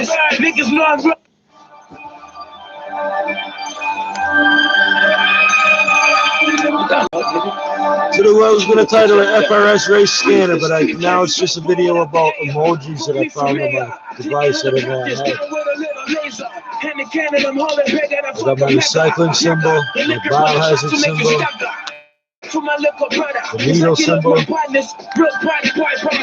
murders. Niggas know I'm real. So I was going to title it FRS Race Scanner, but now it's just a video about emojis that I found on my device that I know I have. I got my recycling symbol, my biohazard symbol, For my little brother, the needle symbol. Real body,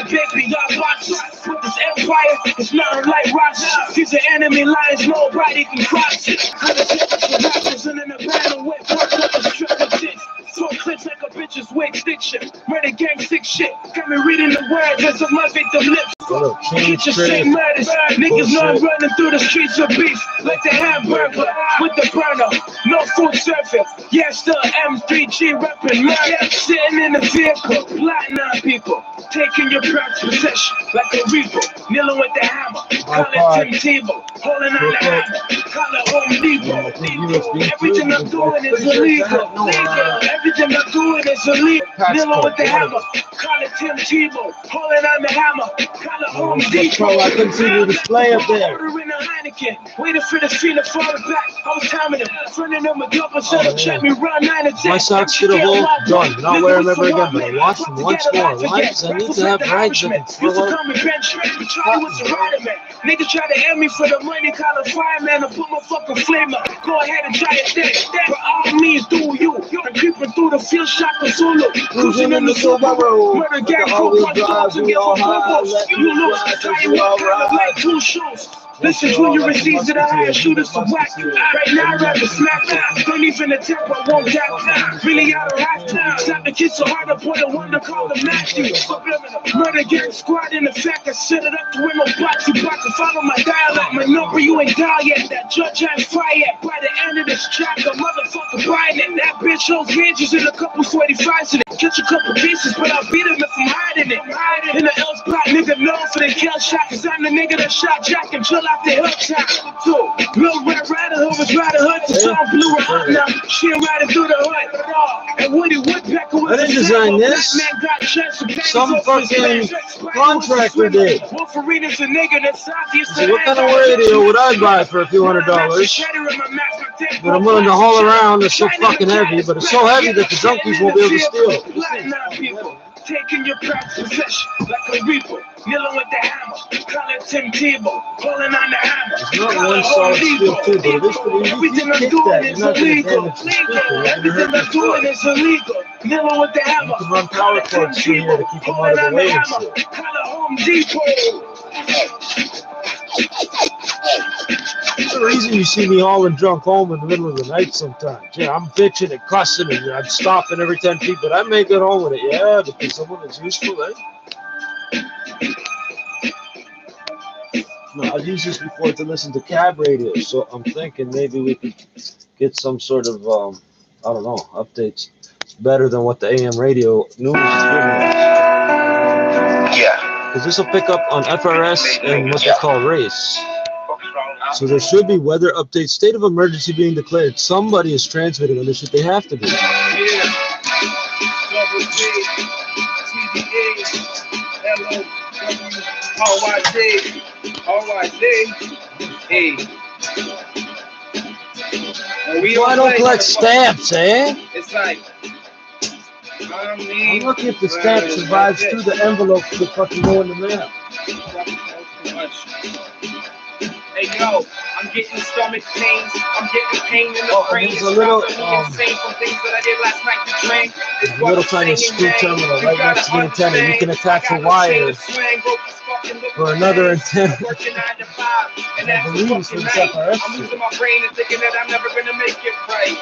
baby, y'all boxes. With this empire, it's not like rocks. These are enemy lines, nobody can cross it. I'm the rappers and in the battle with work up the strip of dicks. So clips like a bitch's wig stick shit. Murder gang sick shit. Got me reading the words as a my victim lips. Get your shit murders. Niggas know I'm running through the streets of beef like the hamburger with the burner. No food serving. Yeah, still M3G repping murder. Sitting in the vehicle, plotting on people. Taking your private possession like a reaper. Kneeling with the hammer. Call it Tim Tebow. Holding on the hammer. Call it Home Depot. Everything I'm doing is illegal. Everything I'm doing is illegal. Kneeling with the hammer. Call it Tim Tebow. Holding on the hammer. Call it Home Depot. I couldn't see the display up there. Ordering a Heineken. Waiting for the feet to fall back. I was timing them. Fronting them a double set of check me run 9 and 10. My socks should have all done. Not wear them ever again, but I watched them once more. Why? Because I need to have rights that can throw up. Niggas try to end me for the money, call a fireman to put my fucking flame up. Go ahead and try it then. For all means, do you. I'm creeping through the field, shot the Zulu. Cruising in the Subaru. Murder gang, go punch dogs and give a bubbles. You lose, tell you what kind of like 2 shoes. Listen to your receipts to the higher shooters to whack. Right now, I'd rather smack that. Don't even attempt, I won't jack that. Really, I don't have to. Slap the kids so hard, I put a one to call them Matthew. Murder gang squad in the fact I set it up to win no box. You block to follow my dialect. My number, you ain't dial yet. That judge ain't fire yet. By the end of this track, a motherfucker buying it. That bitch holds hinges and a couple 45s in it. Catch a couple pieces, but I'll beat him if I'm hiding it. In the L spot, nigga, known for the kill shot. Cause I'm the nigga that shot Jack and Jill out the hilltop. Too. Real Red Rider Hood was Rider Hood. The song blew her up now. She ain't riding through the hood. And Woody Woodpecker was I didn't design this. Some fucking contractor did. Wolverine's a nigga that's obvious. So what kind of radio would I buy for a few $100? But I'm willing to haul around. It's so fucking heavy, but it's so heavy that the junkies won't be able to steal it. Taking your private possession like a reaper. Kneeling with the hammer. Call it Tim Tebow. Pulling on the hammer. It's not one solid steel too, but it is pretty easy. Everything I'm doing is illegal. Everything I'm doing is illegal. Kneeling with the hammer. You can run power cords through here to keep them out of the way and shit. Call it Home Depot. That's the reason you see me hauling drunk home in the middle of the night sometimes. Yeah, I'm bitching and cussing and I'm stopping every 10 feet, but I make it home with it. Yeah, because someone is useful, eh? No, I've used this before to listen to cab radio, so I'm thinking maybe we could get some sort of, I don't know, updates. It's better than what the AM radio news is giving us. Yeah. Because this will pick up on FRS and what they call race. So there should be weather updates, state of emergency being declared. Somebody is transmitting on this shit. They have to be. Why don't collect stamps, eh? It's like, I'm looking if the stamp survives through the envelope to fucking go in the mail. Hey yo, I'm getting stomach pains. I'm getting pain in the brain. There's a little, insane from things that I did last night to drink. a little tiny screw terminal right next to the antenna. You can attach a wire for another antenna. I believe it's for the FRS. I'm losing my brain and thinking that I'm never gonna make it right.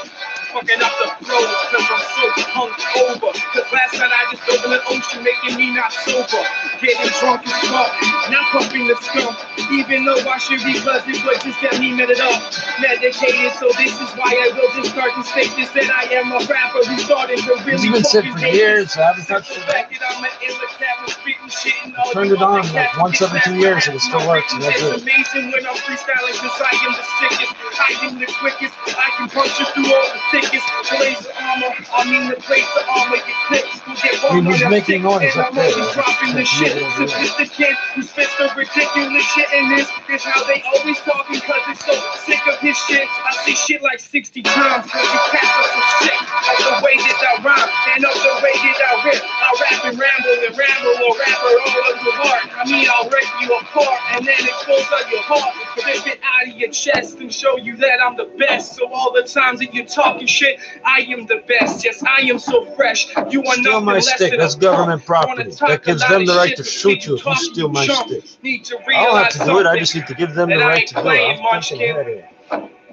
Fucking up the flows cause I'm so hungover. Cause last night I just dove in the ocean making me not sober. Getting drunk as fuck, not pumping the skunk. Even though I should be buzzing, but just get me met it up. Medicated, so this is why I will just start to state this that I am a rapper who started to really It's been set for years, I haven't touched it. Turned it on like once every 2 years and it still works, and that's It's it. amazing when I'm freestyling cause I am the sickest. I am the quickest. I can punch you through all the thickest. thickest blaze of armor. I mean the place of armor, your clips will get one He's on making noise and up I'm there. always dropping the shit. Sophisticate, who spits the ridiculous shit in this. Is how they always talking, cause it's so sick of his shit. I see shit like 60 times, cause you cats are so sick of the way that I rhyme and of the way that I rip. I rap and ramble or rapper all of your heart. I mean, I'll rip you apart and then expose all your heart. Rip it out of your chest and show you that I'm the best. So all the times that you're talking shit, I am the best. Yes, I am so fresh. You are Steal nothing my less stick. than That's a government punk. property. Wanna talk That gives a lot them of the right shit, to but shoot can you if you talk, steal my chump? stick. Need to I don't have realize to do it. I something, just need to give them the that I right ain't to do it. playing I'm thinking Munchkin. ahead here.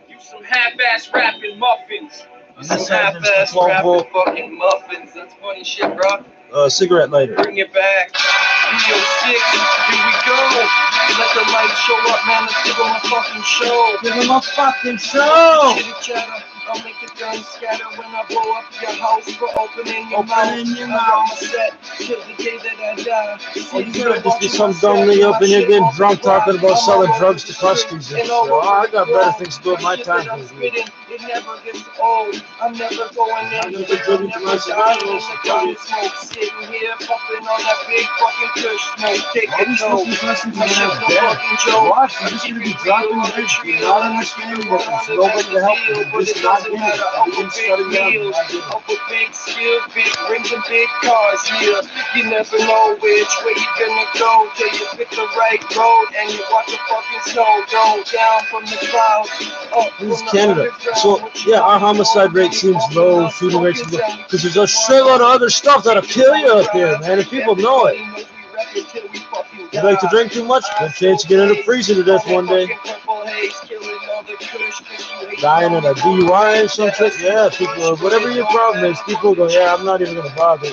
You some half-ass rapping muffins. On Some this side, there's the half-ass 12 rapping volt fucking muffins. That's funny shit, bro. cigarette lighter. Bring it back. EO6, here we go. Let the light show up, man. Let's give them a fucking show. Give him a fucking show. Chitter-chatter. I'll make the guns scatter when I blow up your house for opening your Opening mouth. your mouth. I'm set till the day that I die. Oh, you gotta just be some dumb nigga up in here getting drunk talking about selling drugs to customers and shit. Oh, I got better things to do with my time than you. It never gets old. I'm never going I'm in. never drinking to my cigars. Smoke, sitting here puffing on that big fucking kush smoke. Take a toll. I shut the fucking joke. Watch, you're just gonna be dropping drinks. You're not understanding that there's nobody to help you. You're just not getting it. Everyone's shutting down. You're not getting it. Up with big skills, big rings and big cars here. You never know which way you're gonna go till you pick the right road and you watch the fucking snow go down from the clouds. Up This is from the Canada. underground. So, yeah, our homicide rate seems low, shooting rates seems low, because there's a shitload of other stuff that'll kill you out there, man, and people know it. You like to drink too much? Good chance you get into freezing to death one day. Dying in a DUI or some shit? Yeah, people, whatever your problem is, people go, yeah, I'm not even going to bother.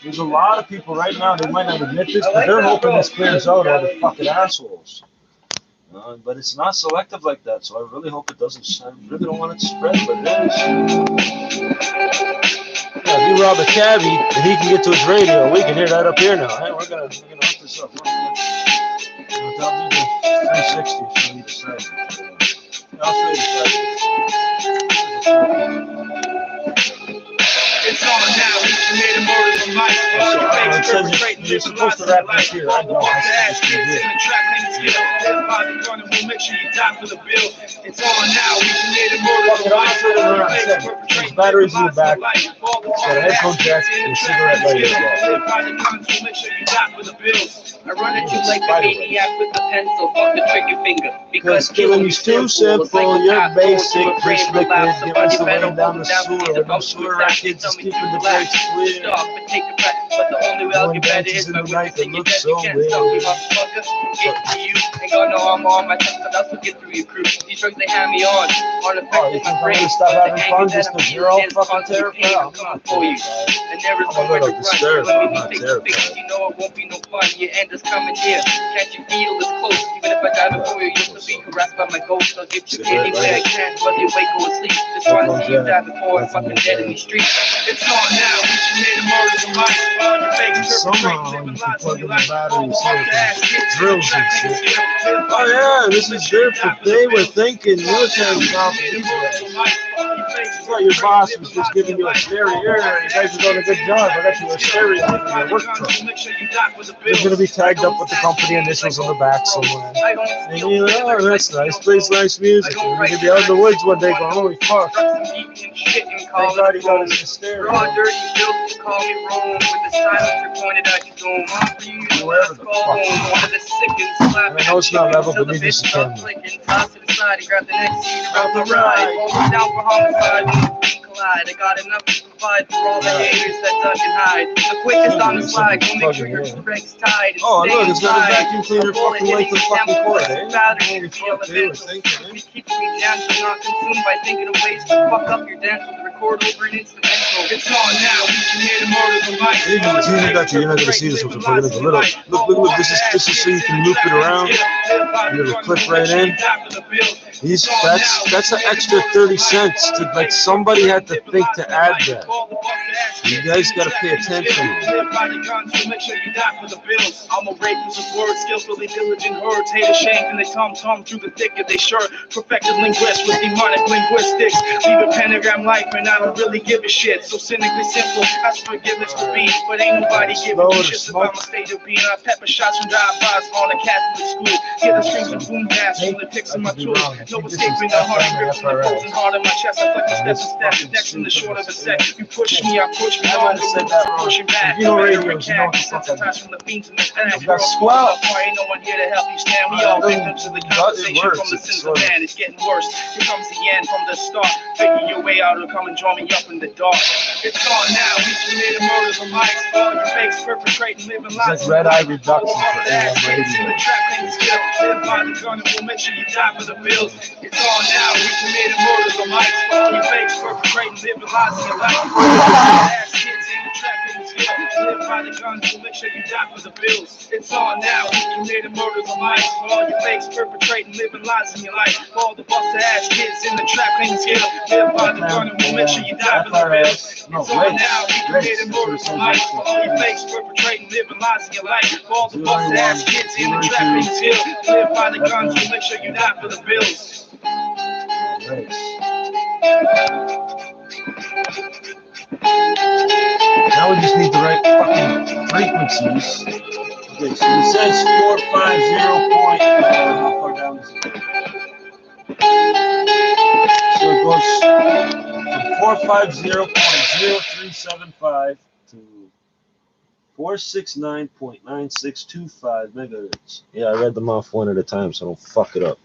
There's a lot of people right now, they might not admit this, but they're hoping this clears out all the fucking assholes. But it's not selective like that, so I really hope it doesn't. I really don't want it to spread, but it is. Yeah, if you rob a cabbie and he can get to his radio, we can hear that up here now. Hey, we're gonna hook this up. Tell me the 360 show you the side. I'll show you the side. It's on now. We made a murder from life. You're supposed to rap this here. I know. That's what you did. We'll make sure you die for the bill. It's on now. We made a murder from life. There's batteries in the back. So the headphone jack and the cigarette lighter as Make sure you die for the bills. I run at you like a maniac with a pencil, fuck the trigger finger. Because killing is too simple, you're basic, just liquid, give us the way down the sewer, them sewer rackets is keeping the place clear. Stop and take a breath, but the only way I'll get better is by witnessing your death. You can't stop me, motherfucker. Get to you, ain't got no armor on my chest, but I'll still get through your crew. These drugs, they have me on You affecting think my I'm brain. gonna stop having fun just I'm because you're all feeling fucking constantly terrified? pain I'm not for you. terrified. And there is I'm a nowhere to little run. disturbed, Let I'm me not be face to face. terrified. You know it won't be no fun. Your end is coming near. Can't you feel it's close? Even if I die before you, you'll still be harassed by my ghost. I'll get you anywhere I can, whether you wake or asleep. Just trying to see you die before I'm fucking dead in these streets. It's on now. We made a murder from life. Somehow you can plug in the batteries here for drills and shit. Oh yeah, this is different. They were thinking military stuff. Well, your boss was just giving you a stereo. You guys are doing a good job. I got you a stereo in your work truck. You're going to be tagged up with the company initials on the back somewhere. And you're like, oh, that's nice. Plays nice music. And you're going to be out in the woods one day going, holy fuck. Thank God he got his stereo. Raw, dirty, filthy, call me wrong. With the silencer pointed at your dome. Wherever the fuck. I know it's not level, but neither is the camera. Toss to the side and grab the next seat around the ride. Down for homicide when the feet collide. I got enough to provide for all the haters that duck and hide. The quickest on the slide, go make sure your legs tied. Oh, look, it's got a vacuum cleaner fucking length of fucking cord, eh? Holy fuck, they were thinking, eh? Keeps me down, so not consumed by thinking of ways to fuck up your dance with the record over an instrumental. It's on now. We can hear the murders of life. You're not gonna see this with the plug. It's a little. Look. This is so you can loop it around. You have a clip right in. That's an extra 30 cents. Like somebody had to think to add that. You guys gotta pay attention. I'm a rapist of words, skillfully diligent herds, hate a shame, and they tom through the thick of they shirt. Perfected linguist with demonic linguistics. Leave a pentagram life, and I don't really give a shit. So cynically simple, as forgiveness to be, but ain't nobody giving a shit about my state of being. I pepper shots from drive-bys on a Catholic school. Hear the screams and boom bass from the picks of my tools. No escaping the heart grip from the frozen heart in my chest. I flex the steps and next in the short of a set. You push me, I push me on. Pushing back. You know radio, you know desensitized from the beams in the stack. got swell. Ain't no one here to help you stand. We all victims of the conversation from the sins of man. It's getting worse. Here comes the end from the start. Figure your way out or come and join me up in the dark. It's on now. We committed murders of life. All your fakes perpetrating, living lives. It's like Red Eye Reduction for AM radio. Live by the gun and we'll make sure you die for the bills. It's on now. We committed murders of life. All your fakes perpetrating, living lives in your life. Ass kids in the trap in the skill. Live by the gun, we'll make sure you die for the bills. It's on now. We committed murders of life. All your fakes perpetrating, living lives in your life. All the busted ass kids in the trap in the skill. Live by the gun and we'll make sure you die for the bills. It's on now. We committed murders of life. All your fakes perpetrating, living lives in your life. All the busted ass kids in the trap in the skill. Live by the gun, we'll make sure you die for the bills. Now we just need the right fucking frequencies. Okay, so it says 450 point. How far down is it? So it goes from 450.0375 to 469.9625 megahertz. Yeah, I read them off one at a time, so don't fuck it up.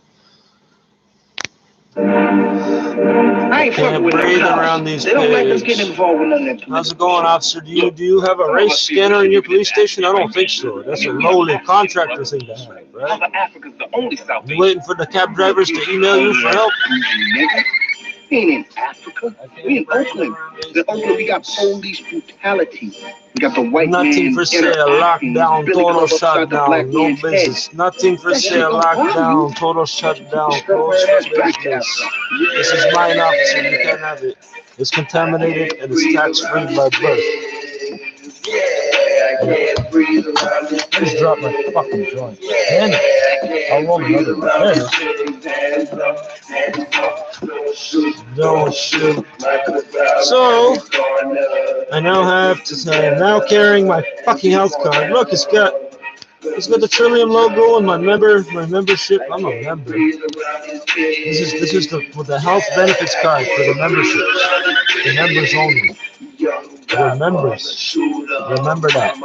I ain't fucking with breathe them around these They don't let them pigs. get involved with none of that. How's it going, officer? Do you have a race scanner in your police station? I don't think so. That's a lowly contractor thing to have, right? South Africa's the only South You waiting for the cab drivers to email you for help? We ain't in Africa. We in Oakland. In Oakland, we got police brutality. We got the white Nothing man for sale, lockdown, total shutdown, no business. Nothing for sale, lockdown, total shutdown, closed for business. This is mine, officer. You can't have it. It's contaminated and it's tax-free by birth. I just dropped my fucking joint. Damn it. I'll roll another one. Don't shoot. So, I now have to say, I'm now carrying my fucking health card. Look, it's got the Trillium logo and my membership. I'm a member. This is the health benefits card for the memberships. The members only. We're members. Remember that.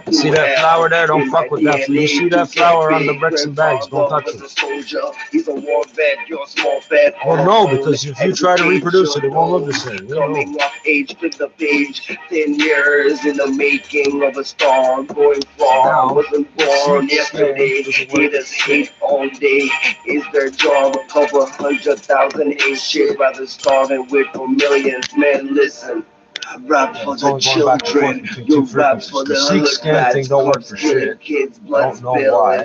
You see that flower there? Don't fuck with that. You see that flower on the bricks and bags? Don't touch it. Well, no, because if you try to reproduce it, it won't look the same. You don't know. Age, flip the page. 10 years in the making of a star. Going far. Wasn't born yesterday. Haters hate all day. Is their job a couple 100,000 ain't shit rather starving with for millions? Man, listen. I rap for the children, you rap for the scan thing don't work for shit. Kids, I don't know why.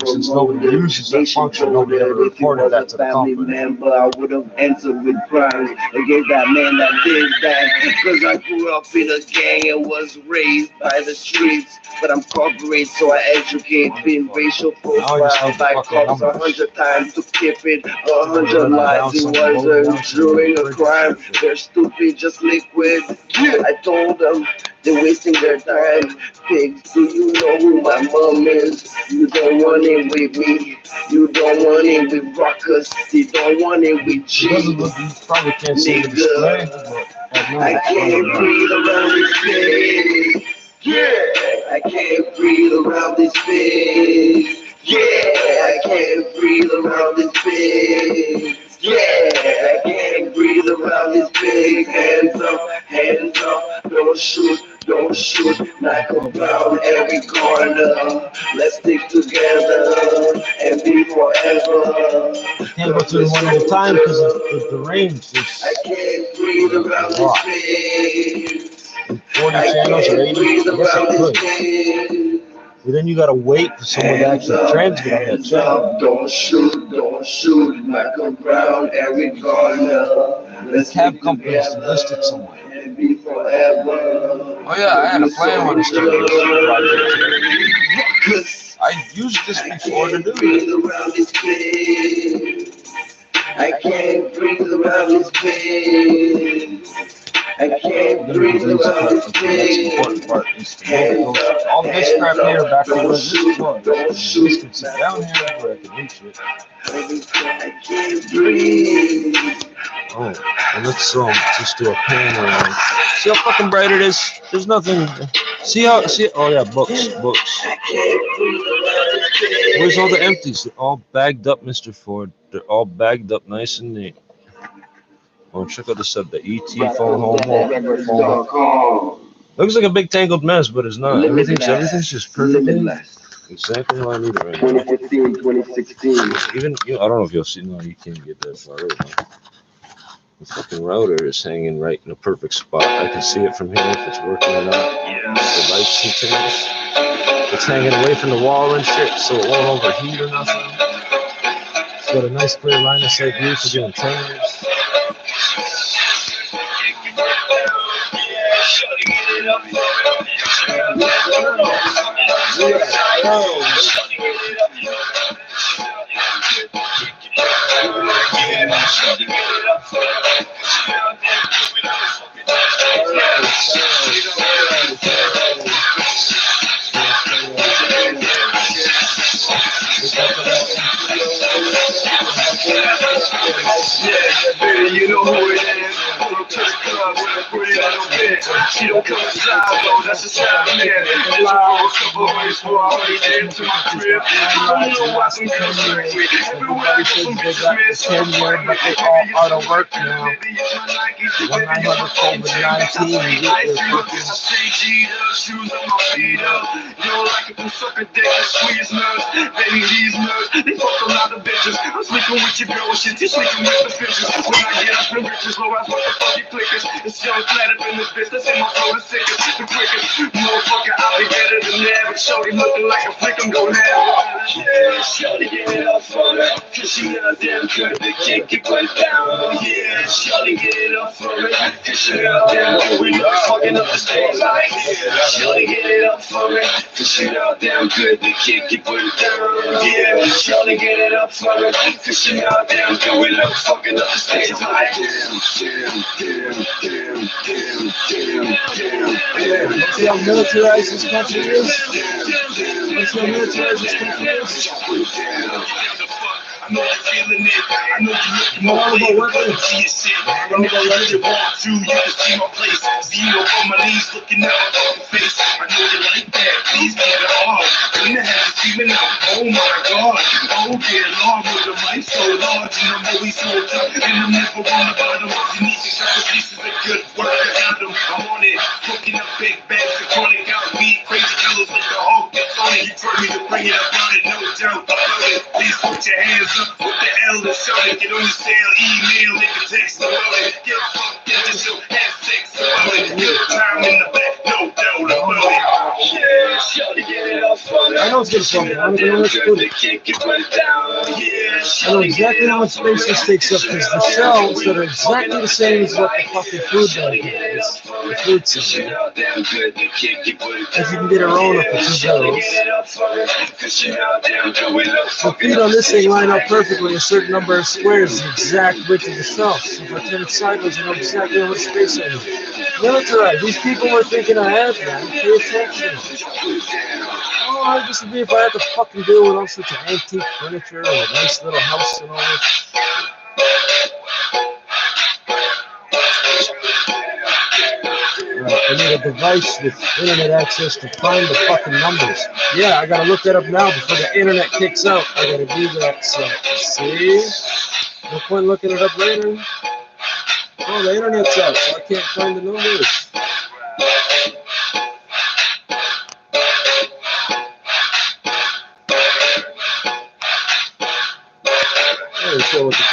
Since nobody uses that function, nobody ever reported that to the company. Member, I would have answered with pride against that man that did that. Cause I grew up in a gang and was raised by the streets. But I'm corporate, so I educate. Been racial profile by cops 100 times to keep it 100 lives. It wasn't during a crime. They're stupid, just liquid. I told them they're wasting their time. Pigs, do you know who my mom is? You don't want it with me. You don't want it with rockers. You don't want it with G. Nigga, I can't breathe around this place. Yeah, I can't breathe around this place. Yeah, I can't breathe around this place. Yeah, I can't breathe around this big. Hands up, don't shoot, don't shoot, knock around every corner. Let's stick together and be forever. Can't go through them one at a time because the range I is can't breathe around a lot. this space. 40 I channels or can't 80. breathe I guess I around this could. space. But then you gotta wait for someone to actually transmit on that Hands channel. up, don't shoot, knock around every corner. Let's Cab companies to list it somewhere. and be forever. Oh yeah, I had a plan when I started this project. I used this before to do it. I can't breathe around this space. I can't breathe around this space. The next important part is to move those, all this crap here back to where this was. This can sit down here where I can reach it. I can't breathe. Oh, and let's just do a pan around. See how fucking bright it is? There's nothing. See, oh yeah, books. Where's all the empties? They're all bagged up, Mr. Ford. They're all bagged up nice and neat. Oh, check out this up, the ET phone home. Looks like a big tangled mess, but it's not. Everything's just perfectly exactly how I need it right now. 2015, 2016. Even I don't know if you'll see. No, you can't get that far over. The fucking router is hanging right in a perfect spot. I can see it from here if it's working or not. The lights and things. It's hanging away from the wall and shit, so it won't overheat or nothing. It's got a nice clear line of sight view for the antennas. You know who it is. Pull up to the club with a pretty little bitch. She don't come inside though, that's a side man. Fly on a couple ways for I already did to my crib. I don't know why some girls trick me. Everywhere I go, some bitches miss. 10 years, but they all out of work now. When I have a COVID-19, you get this fucking shoes on my feet up. You don't like it, then suck a dick and squeeze nerves. Baby, these nerves, they fuck a lot of bitches. I'm sleeping with your girl, shit, you sleeping with the bitches. When I get up in riches, low as what the fuck you clickers. It's young flat up in this bitch, that's in my flow, the sickest, the quickest. Motherfucker, I'll be better than that, but shorty looking like a flick, I'm gon' have it. Yeah, shorty, get it up for me, cause she goddamn good, the kick it right down. Yeah, shorty, get it up for me, cause she goddamn good, we know fucking up the stage like yeah. Shorty, get it up for me, cause she goddamn good, the kick it right down. Yeah, shorty, get it up for me, cause she goddamn good, we know fucking up the stage like See how militarized this country is? See how militarized this country is? I know you're feeling it. I know you're looking for weapons to your shit. I know that you walk through, you can see my place. See you up on my knees, looking at my fucking face. I know you like that. Please get it hard. When the head is steaming out, oh my god. Oh dear Lord, with the mic so large and I'm always so tough. And I'm never on the bottom. You need to cut the pieces of good work to handle. I'm on it, cooking up big bags of chronic out weed. Crazy colors like the Hulk. It's on it. You told me to bring it about it, no doubt about it. Please put your hands up. What the hell is shouting? Get on the sale, email, nigga, text about it. Get fucked, get this show, have sex about it. Good time in the back, no doubt about it. Yeah, shouting, get it up for me. I know it's gonna come. I don't know what's good. I know exactly how much space this takes up because the shelves that are exactly the same as what the fucking food bag is. The food center. If you can get a roll up for $2. The feet on this thing line up perfectly a certain number of squares, the exact width of the shelf. So if I turn it sideways, I know exactly how much space I need. Militarized. These people were thinking ahead, man. Pay attention. Oh, this would be if I had to fucking deal with all sorts of antique furniture and a nice little house and all this. I need a device with internet access to find the fucking numbers. Yeah, I gotta look that up now before the internet kicks out. I gotta do that. So, see? No point looking it up later. Oh, the internet's out, so I can't find the numbers.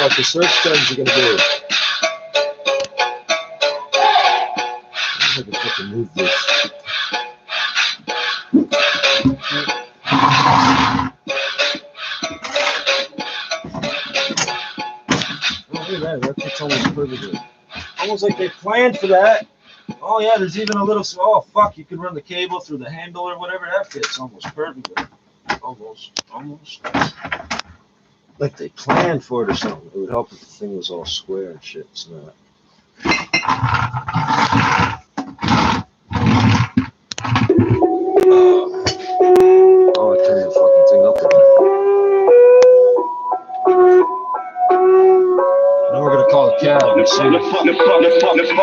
fucking search terms are gonna be. I can fucking move this. Oh, look at that. That's almost perfect. Almost like they planned for that. Oh yeah, there's even a little. Oh fuck, you can run the cable through the handle or whatever. That fits almost perfectly. Almost. Like they planned for it or something. It would help if the thing was all square and shit. It's not. Oh, I turned the fucking thing up again. Now we're gonna call a cab and see.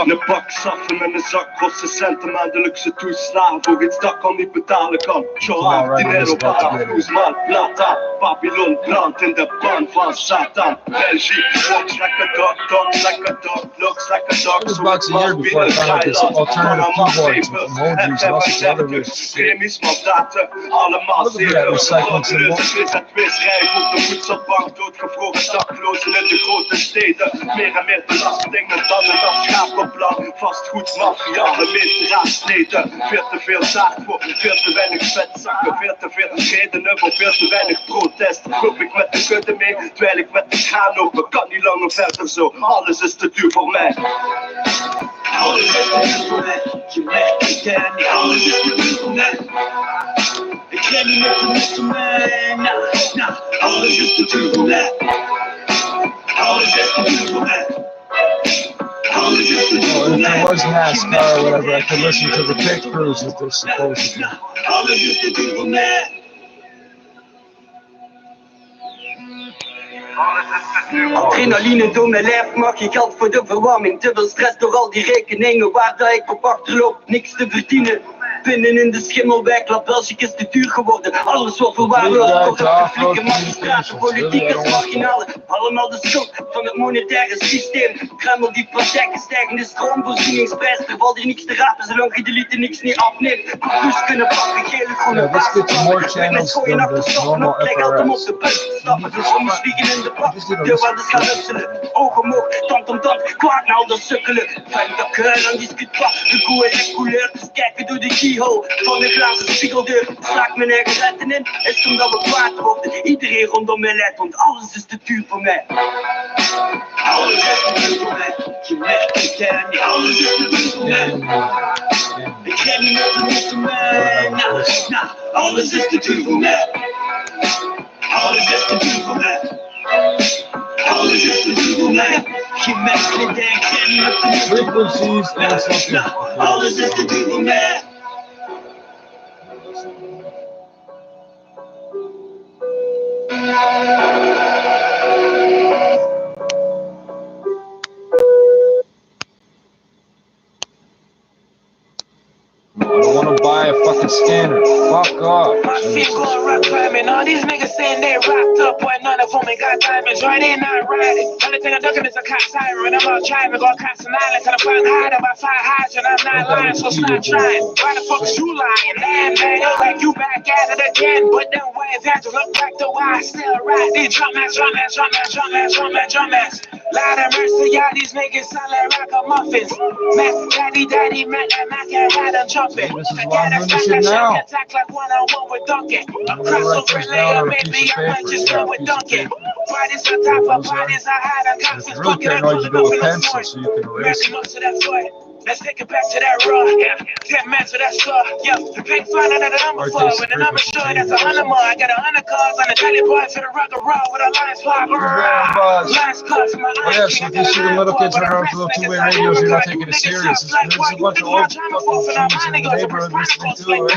Ne pak saffen met mijn zak kost 6 centen maandelijkse toeslagen voor iets dat kan niet betalen kan. Johan, dinero para Guzman, Plata, Babylon brandt in de band van Satan. België, looks like a dog, looks like a dog. It was about a year before I found out this alternative keyboards with emojis and all sorts of other weird shit. Allemaal Look at that recycling symbol. Is het visrijk op de voedselbank, doodgevroren daklozen in de grote steden. Meer en meer belastingen dan een afschakelplan. Vastgoed, maffia, de misdraadsleden. Veel te veel zaad voor veel te weinig vetzakken. Veel te veel redenen voor veel te weinig protest. Loop ik met de kudde mee, terwijl ik met de kraan open. Kan niet langer verder zo, alles is te duur voor mij. Alles is te duur voor mij. Je merkt het en niet alles is te duur voor mij. Ik ken niet met de mis voor mij. Nah, alles is te duur voor mij. Alles is te duur voor mij. Well, if there was NASCAR or whatever, I could listen to the pit crews that they're supposed to do. Adrenaline door mijn lijf, mag je geld voor de verwarming. Te veel stress door al die rekeningen waar dat ik op achterloop, niks te verdienen. Binnen in de schimmelwijk, La België is te duur geworden. Alles wordt verwaarloosd, corrupte flikken, magistraten, politiekers, marginalen. Allemaal de schuld van het monetaire systeem. Kreml die praktijken, stijgende stroomvoorzieningsprijs. Er valt hier niks te rapen, zolang je de liter niks niet afneemt. Conclusies kunnen pakken, gele groene Yeah, let's get some more channels than the normal FRS. Stappen, dus om vliegen in de bak. Deurwaarders gaan husselen, ogen omhoog, tand om tand, kwaad naar de sukkelen. Fijn dat kuil aan discute pas, de koe en de couleur, dus kijken door de keyhole van de glazen spiegeldeur. Slaak mijn eigen retten in, is omdat we kwaad worden. Iedereen rondom mij leidt, want alles is te duur voor mij. Alles is te duur voor mij, je merkt het en niet alles is te duur voor mij. Ik ken niet met de mis voor mij, nah, alles is te duur voor mij. Alles is te duur voor mij. Alles is te duur voor mij. Je merkt het en ik ken niet met de mis voor Frequencies and something. mij. Alles is te duur voor mij. I don't want to buy a fucking scanner. Fuck off. My feet going rock climbing. All these niggas saying they rocked up, boy, none of them ain't got diamonds. Right, they not riding. Only thing I'm ducking is a cop siren. I'm out driving, going Constant Island. Till I find hide about fire hydrant. I'm not lying, so stop trying. Why the fuck is you lying? Man, like you back at it again. But them ways had to look back to why I still ride. These drum ass. Lord have mercy, y'all these niggas sound like ragamuffins. Mac, daddy, Mac, and had them jumping. This is why I'm doing this shit now. Attack like one-on-one with Duncan. Across the layer, maybe I might just run with Duncan. Bodies on top of bodies, I had a If cops you really paranoid, you go with pencil so you can erase it. most of that soil. Let's take it back to that raw. 10 minutes of that store. Yeah, the pink flying under the number Or four. just When the number frequency short, that's 100 more. I got 100 cars on the daily boy for the rock and roll with a lines pop. Buzz. Lines cuts, my Oh yeah, so if you see the little kids running around with little two-way radios, you're not taking it serious. There's a bunch of old fucking kids in the neighborhood listening to it.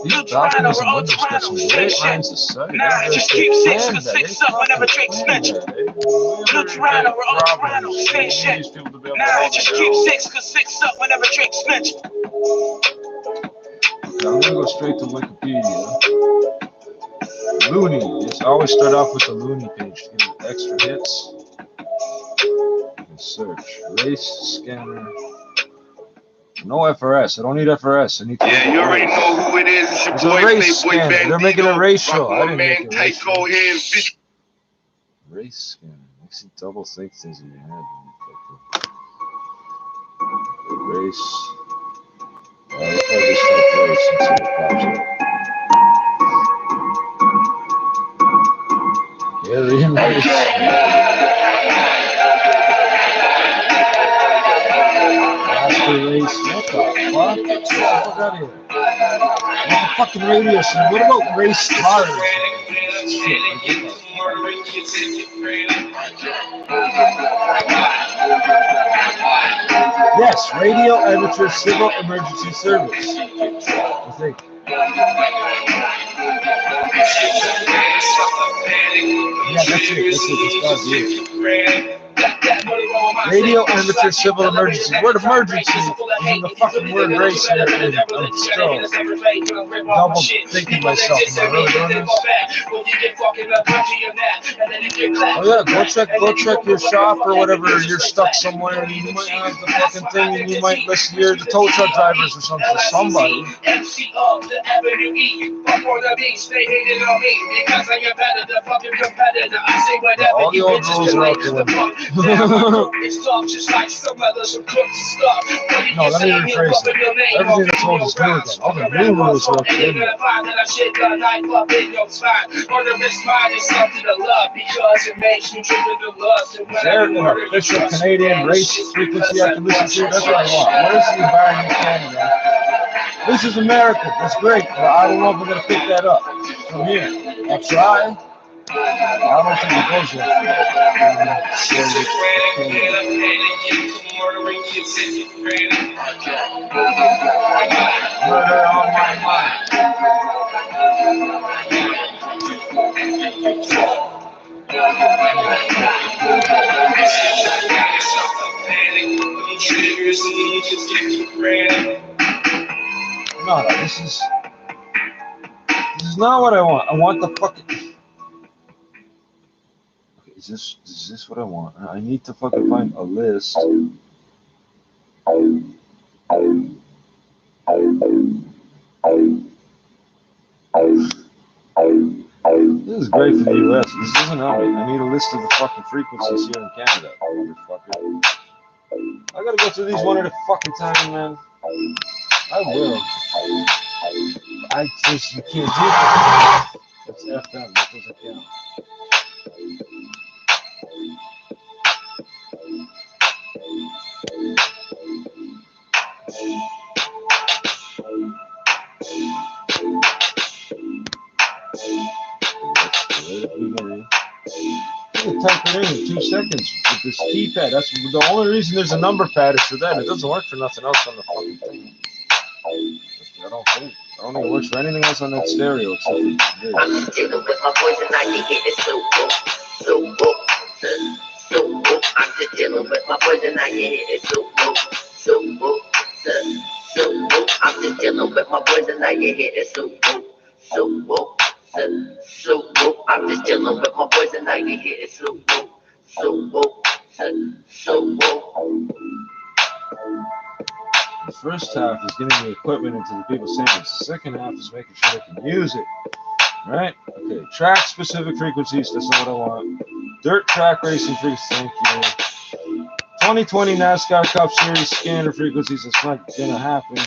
These documents and window stitching, great lines of sight. Nah, just keep six, cause six up whenever Drake snitch. Toronto, we're all Toronto, same shit. Nah, just keep six, cause six up whenever Drake snitch. Okay, I'm gonna go straight to Wikipedia. Looney. Yes, I always start off with the Looney page to get extra hits. And search. Race scanner. No FRS. I don't need FRS. I need to Yeah, you already know who it is. It's your It's a boy, race Playboy scanner. Bandito. They're making a race show. Rock I my didn't man, make a race Tycho show. here. Race scanner. Makes you double think things in your head. Race. I'll just type race and see what pops up. Carrying race. Master race. What the fuck? Get the fuck out of here. What the fucking radio show? What about race cars? Shit. Yes, Radio Amateur Civil Emergency Service. I think. Yeah, that's it. That's gotta be it. Radio Amateur Civil Emergency. Word emergency is in the fucking word race here, and I'm still double thinking myself. Am I really doing this? Oh yeah, go check your shop or whatever. You're stuck somewhere and you might have the fucking thing and you might listen to the tow truck drivers or something. Somebody. Yeah, all the old rules are out the window. No, let me rephrase it. Everything that's old is new again. All the new rules are out the window. Is there an official Canadian race frequency I can listen to? That's what I want. What is the environment in Canada? This is America. That's great, but I don't know if we're going to pick that up from here. I'll try. I don't think it goes there. Murder on my mind. No, this is not what I want. I want the fucking. Is this what I want? I need to fucking find a list. This is great for the US. This doesn't help me. I need a list of the fucking frequencies here in Canada. Motherfucker. I gotta go through these one at a fucking time, man. I will. I just, you can't do that. That's FM. That doesn't count. Type it in 2 seconds with this keypad. That's the only reason there's a number pad is for that. It doesn't work for nothing else on the fucking thing. I don't think. I don't think it works for anything else on that stereo except for this. I'm just dealing with my voice and I can hit it so I'm just dealing with my voice and I can hit it so I'm just dealing with my voice and I can hit it so I'm just dealing with my voice and I can hit it so The first half is getting the equipment into the people's hands. The second half is making sure they can use it. Right? Okay. Track specific frequencies. That's not what I want. Dirt track racing frequencies. Thank you. 2020 NASCAR Cup Series scanner frequencies. That's not gonna happen.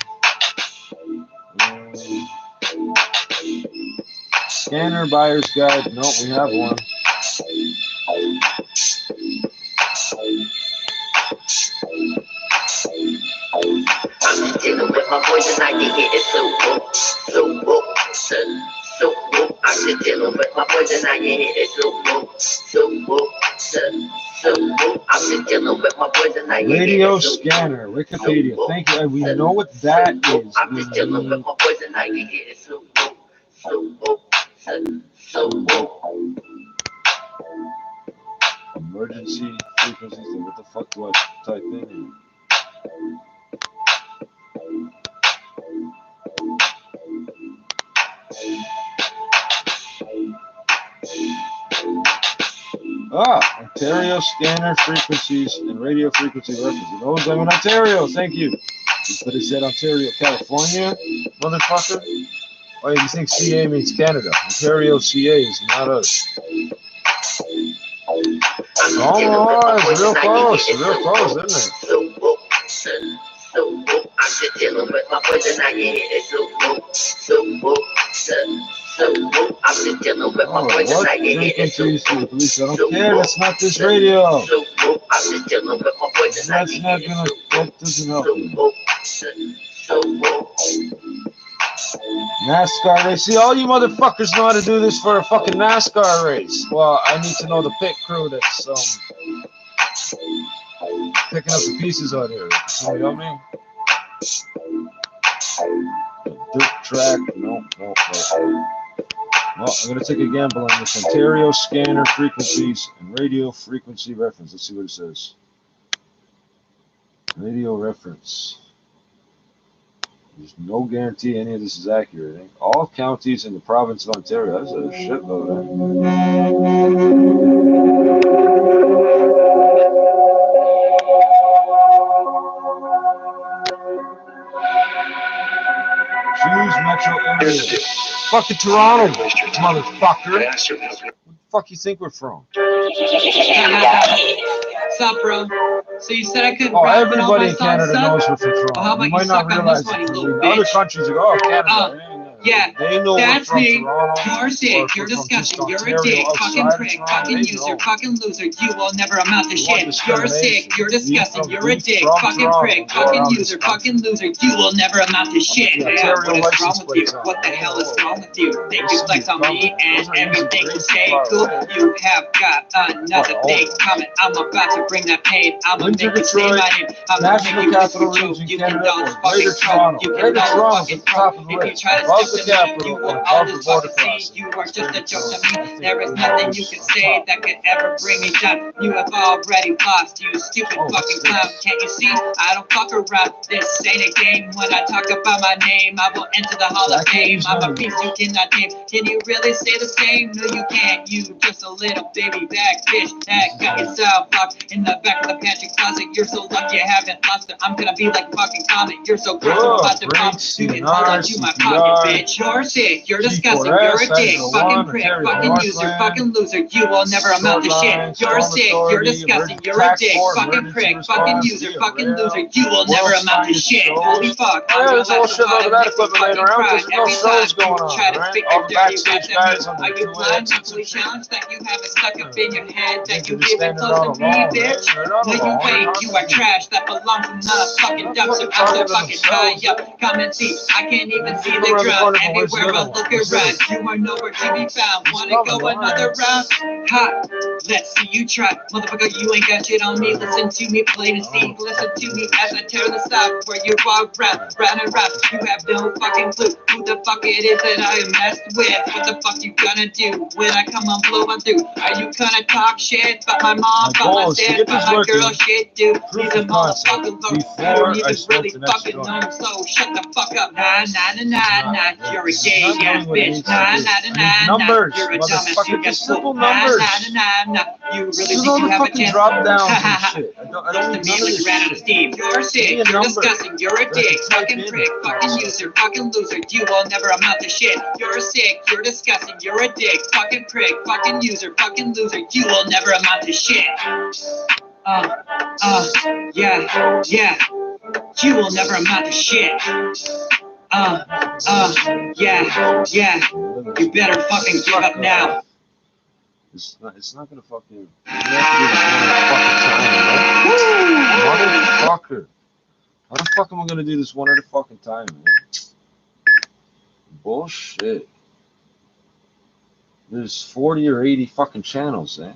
Scanner buyer's guide. No, we have one. I'm just dealing with my voice and I can hit it I'm just dealing with my voice and I can hit it I'm just dealing with my voice and I can hit it Radio scanner, Wikipedia. Thank you. We know what that is. I'm just dealing with my voice and I can hit it Emergency frequencies. What the fuck do I type in? Ontario scanner frequencies and radio frequency references. Those I'm in Ontario. Thank you. But it said Ontario, California, motherfucker. Oh, you think CA means Canada? Ontario, CA is not us. Oh, it's real close, isn't it? I'm just dealing with my poison, I get it. I'm just dealing with my poison, I get it. I don't care, that's not this radio. I'm just dealing with my poison, I That's not get gonna, it. that doesn't help you. NASCAR race. See, all you motherfuckers know how to do this for a fucking NASCAR race. Well, I need to know the pit crew that's picking up the pieces out here. You know what I mean? Dirt track. No. Well, I'm gonna take a gamble on this. Ontario scanner frequencies and radio frequency reference. Let's see what it says. Radio reference. There's no guarantee any of this is accurate. Eh? All counties in the province of Ontario. That's a shitload. Choose metro area. Fucking Toronto, motherfucker. Where the fuck you think we're from? What's up, bro? So you said I couldn't Oh, rap it all everybody my in songs, Canada son? knows we're from Toronto. Well, how about you you might not suck on realize this one, it. you little Other bitch? countries go, oh, Canada. Yeah, They know that's we're from me. Toronto. You're sick. Or You're from disgusting. just You're a Ontario, dick. Fucking outside of prick. Toronto. Fucking They user. know. Fucking loser. You will never amount to You want shit. You're sick. discrimination. You're disgusting. From You're a deep dick. from Fucking Toronto. prick. Go Fucking around user. this country. Fucking loser. You will never amount to shit. The Yeah, Ontario what is wrong license with you? plates on. What the hell is wrong with you? Think This you is flex on me Those and are easy everything you grades say to cool. follow. You have got another What, big comment. I'm about to bring that pain. I'm gonna Windsor, make you say Detroit, my name. I'm gonna National make you Capital choke. Region, You can Canada, dodge or fucking Greater throat. Toronto. You can Greater dodge Toronto's fucking at the top of throat. the If you list, try to above stick the to me, capital, you will and above the always border fucking see. crossing. You are just a joke to I me. think There is we're nothing always you can on say top. that could ever bring me down. You have already lost, you stupid Oh, fucking shit. clown. Can't you see? I don't fuck around. This ain't a game. When I talk about my name, I will enter the Hall of Fame. I'm a beast you cannot tame. Can you really say the same? No, you can't. You just a little baby back bitch that got yourself locked in the back of the pantry closet. You're so lucky you haven't lost it. I'm gonna be like fucking Comet. You're so gross, I'm about to pop. You can hold on to my pocket, bitch. You're sick. You're disgusting. You're a dick. Fucking prick. Fucking user. Fucking loser. You will never amount to shit. You're sick. You're disgusting. You're a dick. Fucking prick. Fucking user. Fucking loser. You will never amount to shit. Holy fuck. Yeah, there's a whole shitload of that equipment laying around because there's no shows going on, Try to right? spit All your the dirty backstage raps guys at on me. the Are you 2 blind? exits Equally and shit. challenged that you have it stuck up in your head that They're you just give it standing around close to me, alone, bitch. they're not No, you alone, ain't. they're You not are trash that belongs in the fucking dumpster. I'm so fucking tired. Yup, come and see. I can't even see the ground. Everywhere I look around, you are nowhere to be found. Wanna go another round? Ha! Let's see you try. Motherfucker, you ain't got shit on me. Listen to me, play and see. Listen to me as I tear the south where you walk round and round. You have no fucking clue who the fuck it is that I am messed with. What the fuck you gonna do when I come on blowing through? Are you gonna talk shit about my mom, about my dad, about my girl? Shit, dude. He's a motherfucker, look. You don't even really fucking know him, so shut the fuck up. Nah, nah, nah, nah, nah. You're a gay ass bitch. Nah, nah, nah, nah, nah. You're a dumbass. You get simple fooled. Nah, numbers. nah, nah, nah. You really This think is all you the have a fucking chance? drop downs and shit. I don't Just need none of immediately this ran out of shit. steam. You're sick. Give me a You're number. disgusting. You're a That's dick. type Fucking in. prick. Fucking user. Fucking loser. You will never amount to shit. You're sick. You're disgusting. You're a dick. Fucking prick. Fucking user. Fucking loser. You will never amount to shit. Yeah, yeah. You will never amount to shit. Yeah, yeah. You better fucking give up now. It's not gonna fuck you. You have to do this one at a fucking time, man. Motherfucker. How the fuck am I gonna do this one at a fucking time, man? Bullshit. There's 40 or 80 fucking channels, eh?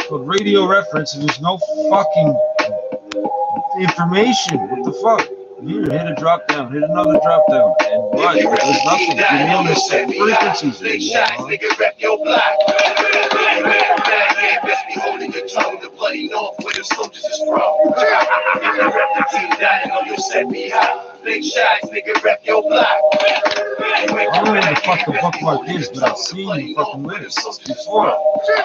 But radio reference, and there's no fucking information. What the fuck? Here, hit a drop down, hit another drop down, and what? There's nothing. You name the set frequencies. Nigga, rep your block. Best be holding your tongue. The bloody north where the soldiers is from. Nigga, rep the team dying on your set be high. Big shots, nigga, rep your block. I don't know what the fuck the bookmark is, but I've seen the fucking lyrics before.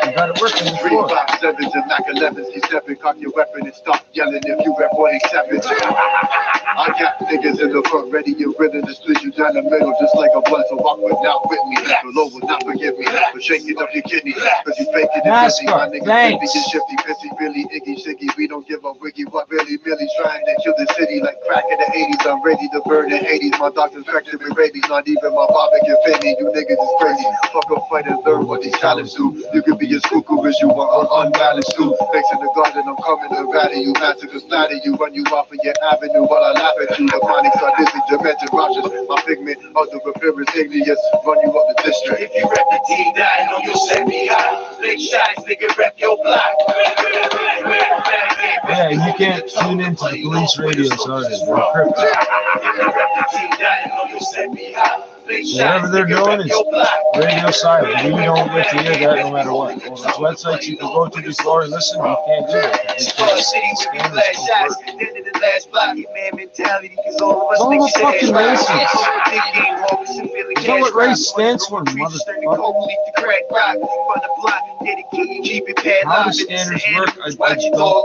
You got it working 3, before. 5, 7s and Mac 11s. C7, cock your weapon and stop yelling if you rep 47. I got niggas in the front ready and willing to split you down the middle just like a blunt. So walk without with me. The Lord will not forgive me for shaking up your kidney. Cause you faking it. Busy. My niggas Thanks. busy, shifty, pissy, really iggy, shiggy. We don't give a wiggy. What really, Millie trying to kill the city like crack in the 80s. I'm ready to burn in 80s. My doctor's infected with rabies. Not even my barbecue fitting. You niggas is crazy. Fuck a fight and learn what these talents do. You could be as cuckoo as you want, unbalanced too. Fixing the garden, I'm coming to rally you. Massacre splatter you, run you off of your avenue while I laugh at you. The chronic sadistic demented rushes. My figment of the appearance igneous. Run you up the district. If you rep the team, I know you'll set me high. Big shots, nigga, rep your block. Yeah, you can't tune into the police radio, sorry, they're encrypted. Whatever they're doing is radio silent. We don't get to hear that no matter what. On those websites you can go to before and listen, you can't do that. It's all the fucking races. You know what race stands for, motherfucker? How the scanners work, I don't know.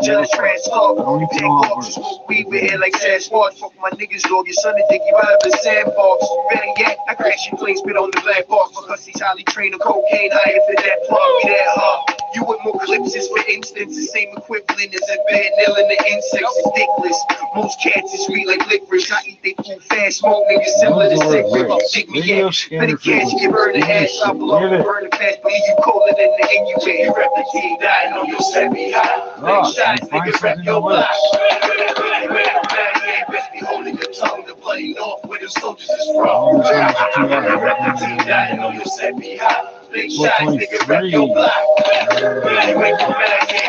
I don't even know how it works. We here like Sasquatch. Fuck my niggas, dog. Your son to dig you out of the sandbox. Better yet, I crash your place, spit on the black box. Because he's highly trained on cocaine, higher for that plug. We that hard. You with more clips is, for instance, the same equivalent as a bed nailing the insects. It's dickless. Most cats is sweet like licorice. I eat they food fast, smoke niggas similar to sick rip. Dig me in. For the cash, you burn the ass. I blow, burn the fast, believe you colder than the Inuit. You rep the team, I know you'll set me high. Big shots, nigga, rep your block. Best be holding your tongue, the bloody north where the soldiers is from. I know you'll set me high. Big shots, nigga, rep your block.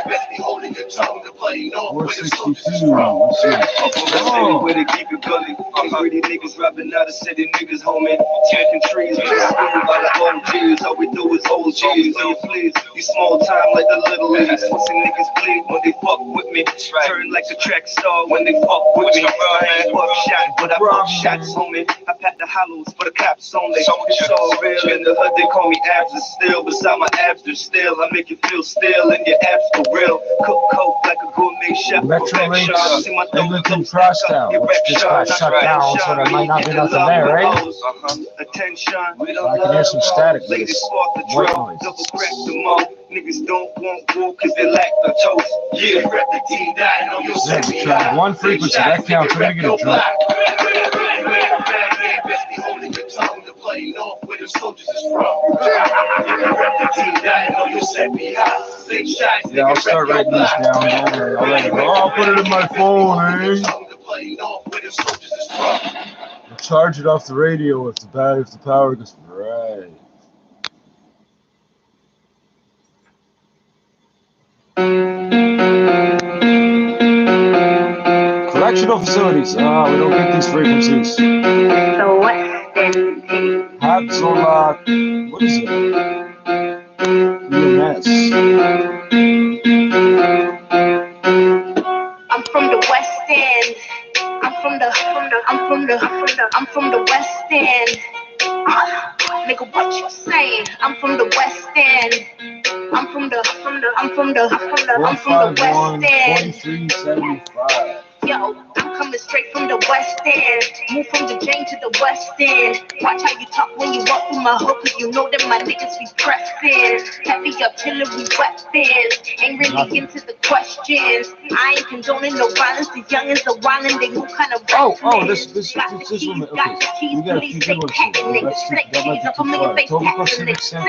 Best be holding your tongue, the bloody north where the soldiers is from. Where they keep it gully. I'm pretty niggas rapping out of city, niggas homie. Chanting trees, niggas screaming by the OGs. All we do is OGs. You please, you small time like the little leagues. Pussy niggas bleed when they fuck with me. Turn like a track star when they fuck with me. Buck shot, but I buck shots, homie. I pack the hollows for the cops only. It's all real in the hood, they call me abs are still. Beside my abs, they're still. I make you feel still in your abs for real. Cook coke like a gourmet chef. Metrolinx, Edmonton Crosstown, which just got shut down, so there might not be nothing there, right? Attention, I can hear some static. Ladies It's spark the white drum, noise. double crack the mouth. Niggas don't want war cause they lack the toast. Yeah, rep the team, I know you'll Yeah, set me try high. one frequency, that counts, we're gonna get a drop. Best be holding your tongue, the bloody north where the soldiers is from. Rep the team, I know you'll set me high. Big shots, Yeah, I'll start writing these down. Don't worry. I'll let it go. I'll put it in my phone, eh? I'll charge it off the radio if the power goes right. Correctional facilities. We don't get these frequencies. The Western team. Habzola, what is it? EMS. I'm from the West End. I'm from the West End. Nigga, what you saying? I'm from the West End. I'm from the West End. 4375. Yo, I'm coming straight from the West End. Move from the Jane to the West End. Watch how you talk when you walk through my hood, cause you know that my niggas be pressing. Heavy artillery weapons. Ain't really into the questions. I ain't condoning no violence. The youngins are wildin', they move kind of This woman. Okay, we got a few good ones here. That might be too far. Tobico Civic Center,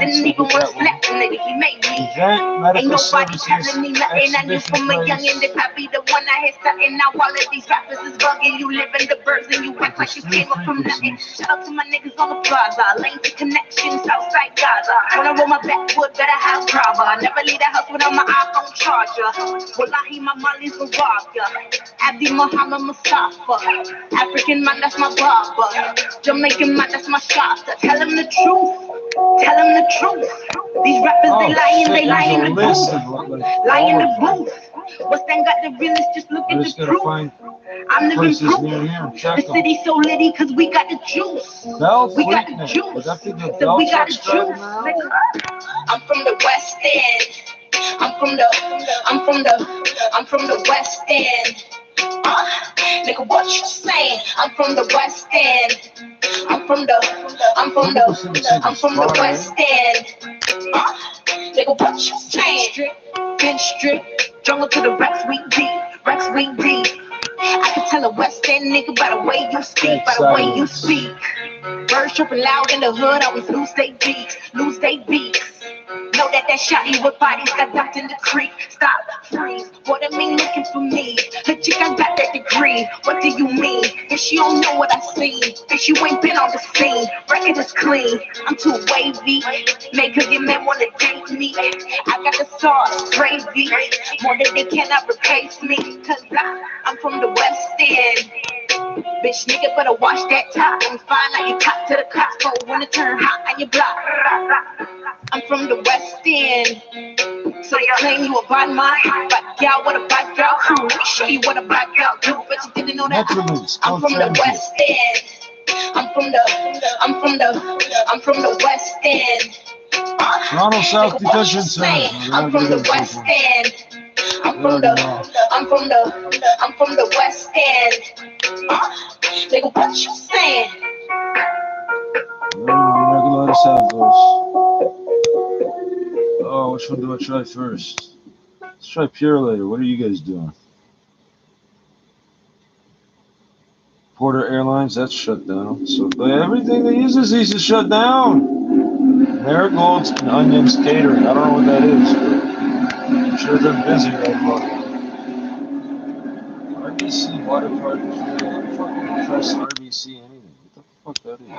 Didn't even want to slap the nigga, he made me. Event Ain't Medical nobody Services telling me nothing. I knew Exhibition from a youngin' Place. that I be the one I hit something. Now all of these rappers is bugging. You live in the birds and you act like you came up from nothing. Shout out to my niggas on the plaza. Lane to connections outside Gaza. When I roll my backwood, better have Brava. I never leave the house without my iPhone charger. Wallahi, my Molly's a rocker. Abdi Muhammad Mustafa. African man, that's my barber. Jamaican man, that's my shasta. Tell him the truth. Tell him the truth. These rappers, they lying in the booth. Lie in the booth. What's that got the realest? Just look I at just the gotta proof. find I'm living places proof. near here and check The them. city's so litty cause we got the juice. Bell We got the Fleetman. juice. Would that be the So Bell we got the trucks driving juice. around? Nigga. I'm from the West End. I'm from the West End. Nigga, what you saying? I'm from the West End. I'm from the West End. Nigga, what you saying? Been strict, jungle to the Rex, we deep. I can tell a West End nigga by the way you speak, Birds tripping loud in the hood, always lose they beaks. Know that shotty with bodies got dumped in the creek. Stop, freeze, what I mean looking for me. Her chick, I got that degree. What do you mean? If she don't know what I seen, if you ain't been on the scene, record is clean. I'm too wavy, make her your man wanna date me. I got the sauce, gravy, more than they cannot replace me. Cause I'm from the West End. Bitch, nigga, better watch that top and find out you top to the cops. So when it turn hot on your block, I'm from the West End. So you claim you a bad man, but y'all what a black girl do. Let me show you what a black girl do, but you didn't know that. I'm from the West End. I'm from the West End. Toronto South Detention Center. I'm from the West End. I'm from the West End. Nigga, what you saying? Regular samples. Oh, which one do I try first? Let's try Pure later. What are you guys doing? Porter Airlines, that's shut down. So everything that uses these is shut down. Marigolds and Onions Catering. I don't know what that is, but I'm sure they're busy right about now. RBC Water Park. Who fucking trusts RBC anything? What the fuck that is?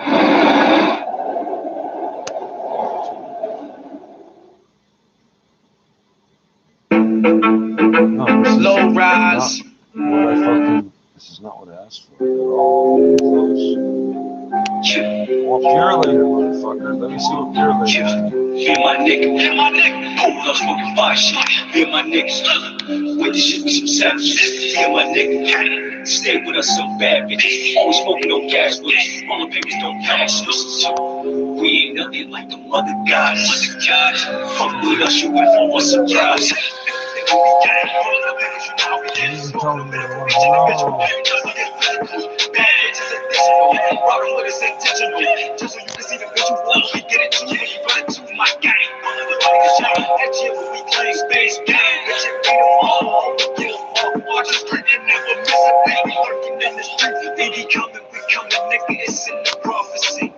No, this is Low rise. This is not what I asked for at all. Close. Well, Pure later, motherfucker. Let me see what Pure later is. Be my nigga. Hold up, smoking fire shit. Be my niggas. With this shit with some savage. Be my nigga. Stay with us some bad bitches. Always smoking on gas with us. All the papers don't pass us. We ain't nothing like the mother gods. Fuck with us, you went for a surprise. Riding with us intentional, just so you can see the visual. We get it too when you run into my gang. That shit when we claim space gang. Bitch, it beat them all. Get them all. Watch us print and never miss a beat. We lurking in the street. They be coming, we coming, nigga. It's in the prophecy.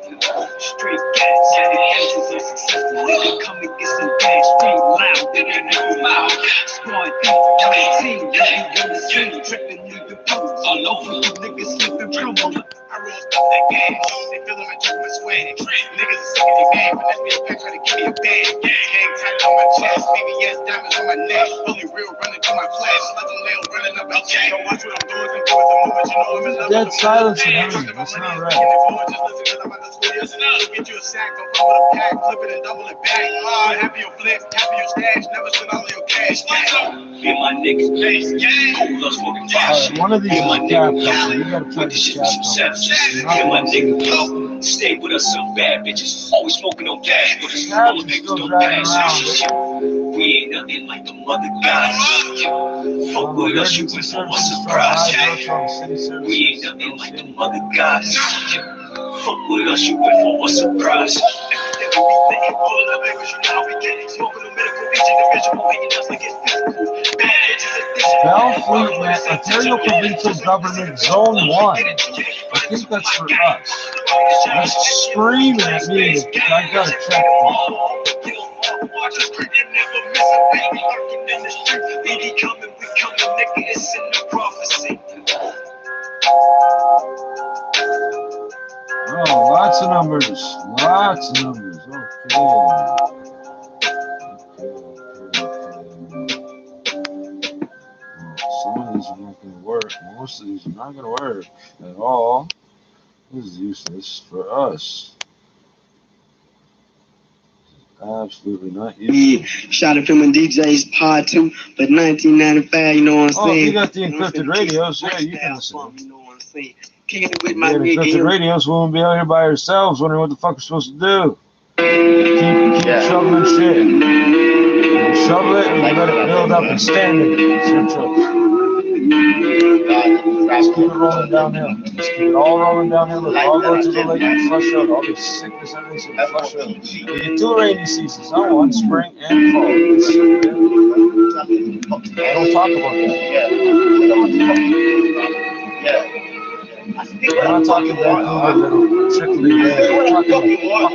Straight gas, yeah, the answers are successful. Nigga, come and get some gas. Straight loud, nigga, never mouth. Squad deep, team, nigga, on the scene. Tripping, leaving proof. All over you niggas slipping through. I roll up that gas. They feeling my drip, my swag. Niggas are sick of their man, but that's me a pack trying to give me a bag. Hang tight on my chest, baby, yes, diamonds on my neck. Only real running to my flesh. Let them nail running up my check. Don't watch what I'm doing, them boys are moving, you know I'm in love. Dead silence in heaven. That's not right. Just listen, cause I'm about to squeeze. Get you a sack, I'm from with a pack, clip it and double it back. Happy your flip, happy your stash, never spend all of your cash. Be my niggas, hold up, smoking fire shit. One of these is my cap. nigga, You gotta try with the this shit cap. with some sense. Be my nigga, stay with us some bad bitches. Always smoking on gas with us. All the papers don't pass us. We ain't nothing like the mother gods. Fuck with us, you went for a surprise. We ain't nothing like the mother gods. Fuck with us, you went for a surprise. Bell Fleetman, Ontario Provincial Government Zone 1. I think that's for us. That's screaming at me. I gotta check that. Oh, lots of numbers. Lots of numbers. Okay. Some of these are not going to work. Most of these are not going to work at all. This is useless for us. Absolutely not you. Yeah, shot up him and DJ's Pod 2, but 1995, you know what I'm Oh, if saying? you got the encrypted radios, yeah, you can listen. You know what I'm saying? Kicking it with If my you had nigga. encrypted radios, we won't be out here by ourselves wondering what the fuck we're supposed to do. Keep shoveling shit. You shovel it and you let it build up and stand in it. It's your choice. Just keep it rolling downhill. Just keep it all rolling downhill. It'll all go to the lake and flush out. All this sickness, everything's gonna flush out. We get 2 rainy seasons, huh? One spring and fall. Don't talk about that. We're not talking about little trickly rain. We're talking about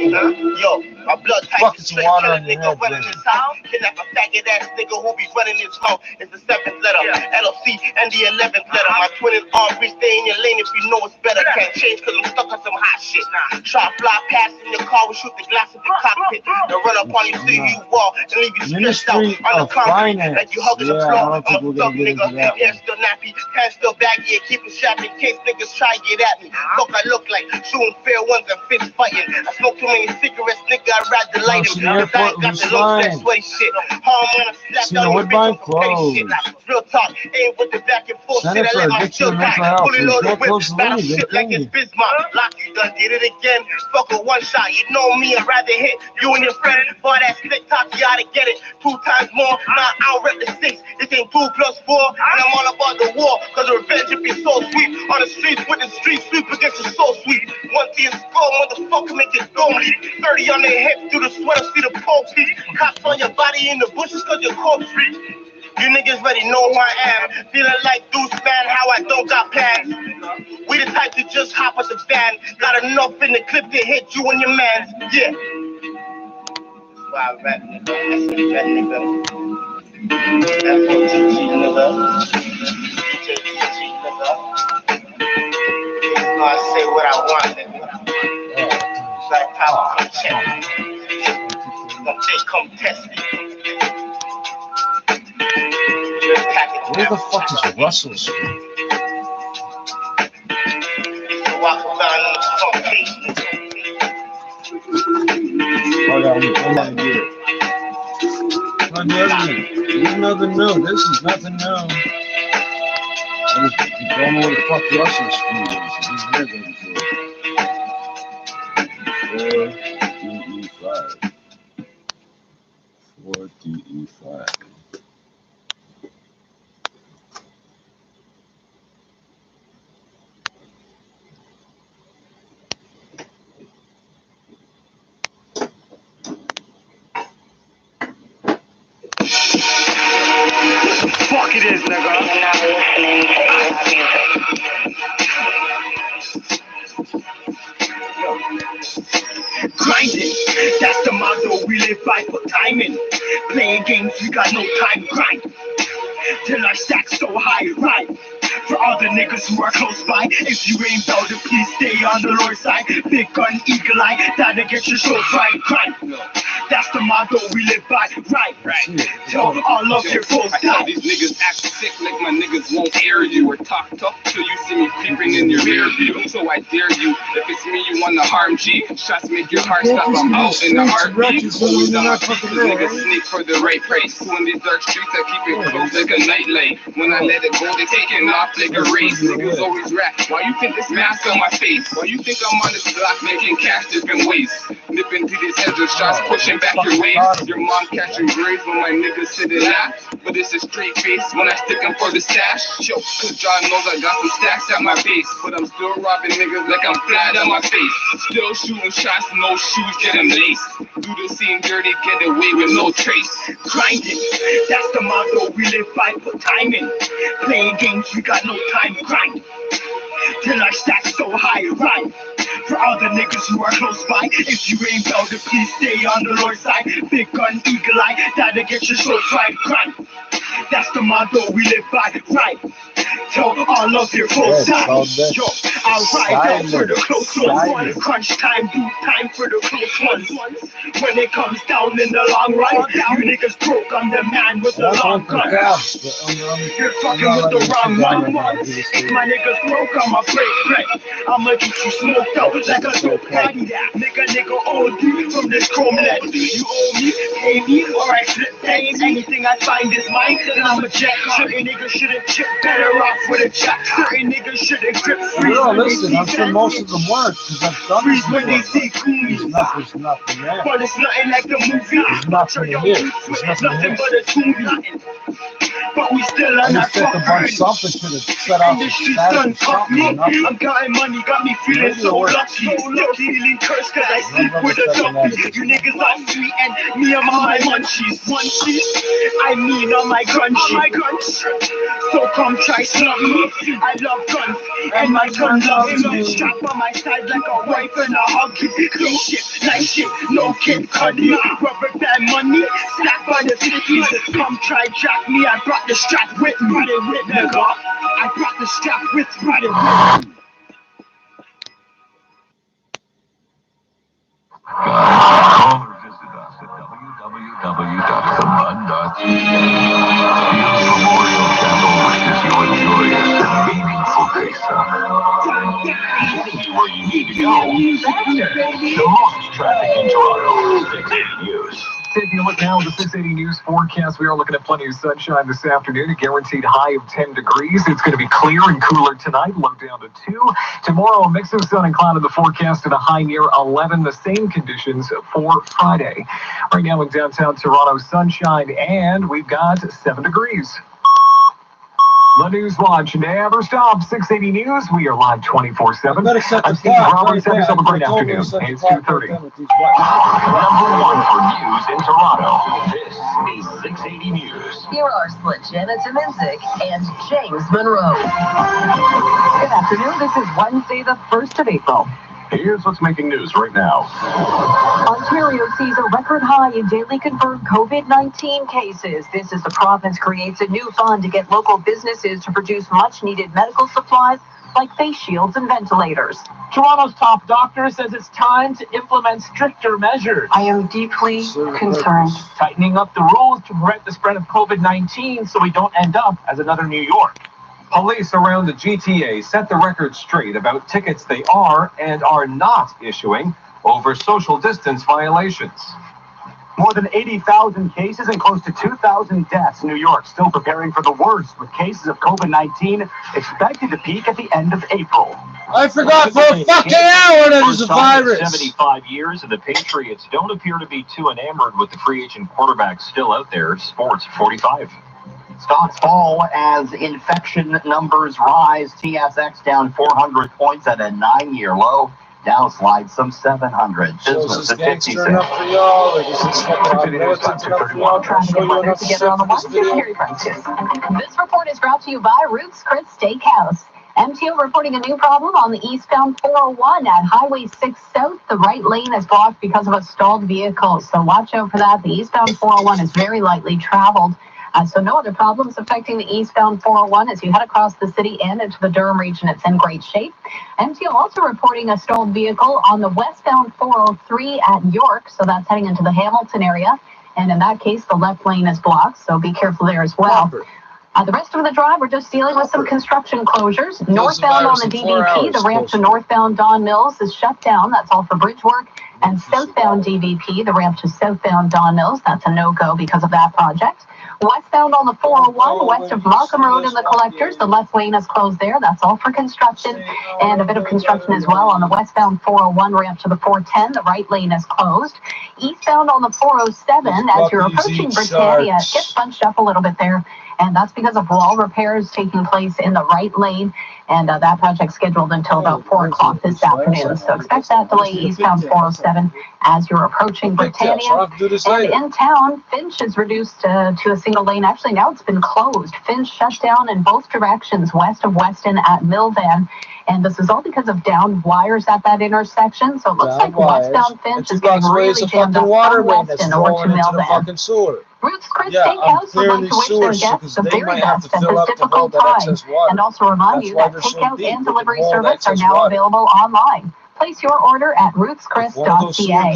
Yo, my blood type buckets of water on your head, running his house. Kidnap a faggot ass nigga who be running his mouth. It's the 7th letter, LLC, and the 11th letter. My twin is Aubrey, stay in your lane if you know it's better. Can't change cause I'm stuck on some hot shit. Try fly past in your car, we shoot the glass of the cockpit. Then run up on you, see you wall, and leave you stressed out Ministry on the of concrete. Finance. Like you hugging the Yeah, I floor. don't think I'm a we're gonna stuck get nigga. into that Hair one. still nappy, hands still baggy, and keep it strapped in case niggas try to get at me. Fuck I look like, shooting fair ones and fist fighting. I smoke too many cigarettes, nigga, I'd rather light him. See, the airport Got was the low fine. sex way shit. How I'm gonna slap See, down the your Woodbine bitch on some petty shit. closed. Real talk, ain't with the back and forth shit. I Center let for my Addiction still and back. Mental Health. Fully You loaded can't whip, close the battle lane, shit like can it's you? Bismarck. Lock you done did it again. Fuck a one shot, you know me, I'd rather hit you and your friend. For that slick talk, you oughta get it 2 times more. Nah, I'll rep the 6. This ain't 2 + 4. And I'm all about the war, cause revenge would be so sweet. On the streets with the street sweep against the so sweet. One thing is skull, motherfucker, make it go bleed. 30 on their hips, through the sweater, see the pole peak. Cops on your body in the bushes cause you're cold street. You niggas already know who I am. Feeling like Deuce Man, how I don't got plans. We the type to just hop at the van. Got enough in the clip to hit you and your mans. Yeah. That's why I rap, nigga. That's a rap, nigga. That's what TG, nigga. TG, nigga. You know I say what I want, nigga. Like power, come check me. Come test me. Where the fuck is Russell Street? Walk around on the front page. Oh, yeah, I'm gonna get it. On the other hand, there's nothing new. This is nothing new. I just don't know where the fuck Russell Street is. He's never before. 4DE5. 4DE5. Fuck it is, nigga. You're not listening to A-Rod music. Grinding, that's the motto we live by for timing. Playing games, we got no time to grind. Till our stacks so high, right? For all the niggas who are close by, if you ain't about it, please stay on the Lord's side. Big gun, eagle eye, that'll get your show right, grind. That's the motto we live by, right? Tell all of your folks I tell these niggas act sick like my niggas won't air you or talk tough till you see me creeping in your rear view. So I dare you, if it's me you wanna harm G, shots make your heart stop, I'm out in the heartbeat. Always on my feet, cause niggas sneak for the right price. So in these dark streets I keep it close like a nightlight. When I let it go, they taking off like a race. Niggas always rap, why you think this mask on my face? Why you think I'm on this block making cash different ways? Nipping to these heads with shots, pushing back your waist. Your mom catching graves when my niggas sit and laugh. But it's a straight face when I stick them for the stash. Yo, cause John knows I got some stacks at my base. But I'm still robbing niggas like I'm flat on my face. Still shooting shots, no shoes, get them laced. Do the scene dirty, get away with no trace. Grinding, that's the motto we live by for timing. Playing games, we got no time to grind. Till our stacks so high, right? For all the niggas who are close by, if you ain't about it, please stay on the Lord's side. Big gun, eagle eye, that'll get your show right, grind. That's the motto we live by, right? Tell all of your folks that, yo, I'll ride out for the close ones. Crunch time, do time for the close ones. When it comes down in the long run, you niggas broke, I'm the man with the long gun. You're fucking with the wrong one. If my niggas broke, I'ma break. I'ma get you smoked out like a dope caddy that. Nigga, old deep from this chrome lead. You owe me, pay me, or I flip things. Anything I find is mine, then I'm a jack. Certain niggas shouldn't chip, better off with a jack. Certain niggas shouldn't grip freeze. No, listen, I'm sure most of them work because I've done Freeze this when they before. see goonies. There's nothing there. But it's nothing like the movie. There's nothing here. There's nothing Nothing here. but a movie. But we still I are not just think a bunch something to the set off the Industry status done or fuck something me. or nothing. I'm counting money, got me feeling Maybe so it works. lucky. Still feeling cursed cause I sleep None of with us a second dumpy. that. You niggas are sweet and me I'm on my munchies. Munchies? I mean on my grunge. So come try slum me. I love guns and my gun loves me. Strap on my side like a wife and a huggy. Clean shit, nice shit, no kid cuddy. Rubber band money, stacked by the 50s. Come try jack me, I brought the strap with me. Ride it with nigga. I brought the strap with me. Ride it with me. Call or visit us at www.themud.tv. Fields Memorial Candle wishes you a joyous and meaningful day, son. See where you need to go. The most traffic in Toronto. 680 News. Taking a look now at the 680 News forecast, we are looking at plenty of sunshine this afternoon, a guaranteed high of 10 degrees. It's going to be clear and cooler tonight, low down to 2. Tomorrow, a mix of sun and cloud in the forecast and a high near 11. The same conditions for Friday. Right now in downtown Toronto, sunshine, and we've got 7 degrees. The News Watch never stops. 680 News. We are live 24/7. Better set the I'm Steve clock. Roberts. Have yourself a great I told you afternoon. to set the It's clock 2:30. right then with these buttons. Number one for news in Toronto. This is 680 News. Here are Sledgena Tominzik and James Monroe. Good afternoon. This is Wednesday, the 1st of April. Here's what's making news right now. Ontario sees a record high in daily confirmed COVID-19 cases. This as the province creates a new fund to get local businesses to produce much-needed medical supplies like face shields and ventilators. Toronto's top doctor says it's time to implement stricter measures. I am deeply concerned. Tightening up the rules to prevent the spread of COVID-19 so we don't end up as another New York. Police around the GTA set the record straight about tickets they are and are not issuing over social distance violations. More than 80,000 cases and close to 2,000 deaths. New York still preparing for the worst, with cases of COVID-19 expected to peak at the end of April. I forgot for a fucking hour that there's a virus. 75 years, and the Patriots don't appear to be too enamored with the free agent quarterback still out there. Sports 45. Stocks fall as infection numbers rise. TSX down 400 points at a 9-year low. Dow slides some 700. So is Business this at gangster 56. enough for y'all, or is this fucking militant enough for y'all? Can I show you enough shit for this video? This report is brought to you by Ruth's Chris Steakhouse. MTO reporting a new problem on the eastbound 401 at Highway 6 South. The right lane is blocked because of a stalled vehicle, so watch out for that. The eastbound 401 is very lightly traveled. So no other problems affecting the eastbound 401 as you head across the city and into the Durham region. It's in great shape. MTO also reporting a stalled vehicle on the westbound 403 at York, so that's heading into the Hamilton area. And in that case, the left lane is blocked, so be careful there as well. The rest of the drive, we're just dealing with some construction closures. Northbound on the DVP, the ramp to northbound Don Mills is shut down. That's all for bridge work. And southbound DVP, the ramp to southbound Don Mills, that's a no-go because of that project. Westbound on the 401, west of Markham Road in the collectors, the left lane is closed there. That's all for construction. And a bit of construction as well on the westbound 401 ramp to the 410. The right lane is closed. Eastbound on the 407, as you're approaching Britannia, it gets bunched up a little bit there. And that's because of wall repairs taking place in the right lane. And that project's scheduled until about 4 o'clock this afternoon. So expect that delay eastbound 407 as you're approaching Britannia. And in town, Finch is reduced to a single lane. Actually, now it's been closed. Finch shut down in both directions west of Weston at Milvan. And this is all because of downed wires at that intersection. So it looks like westbound Finch is getting really jammed up from Weston over to Milvan. Ruth's Chris Steakhouse would like to wish their guests the very best at this difficult time. And also remind you that takeout and delivery service are now available online. Place your order at ruthschris.ca.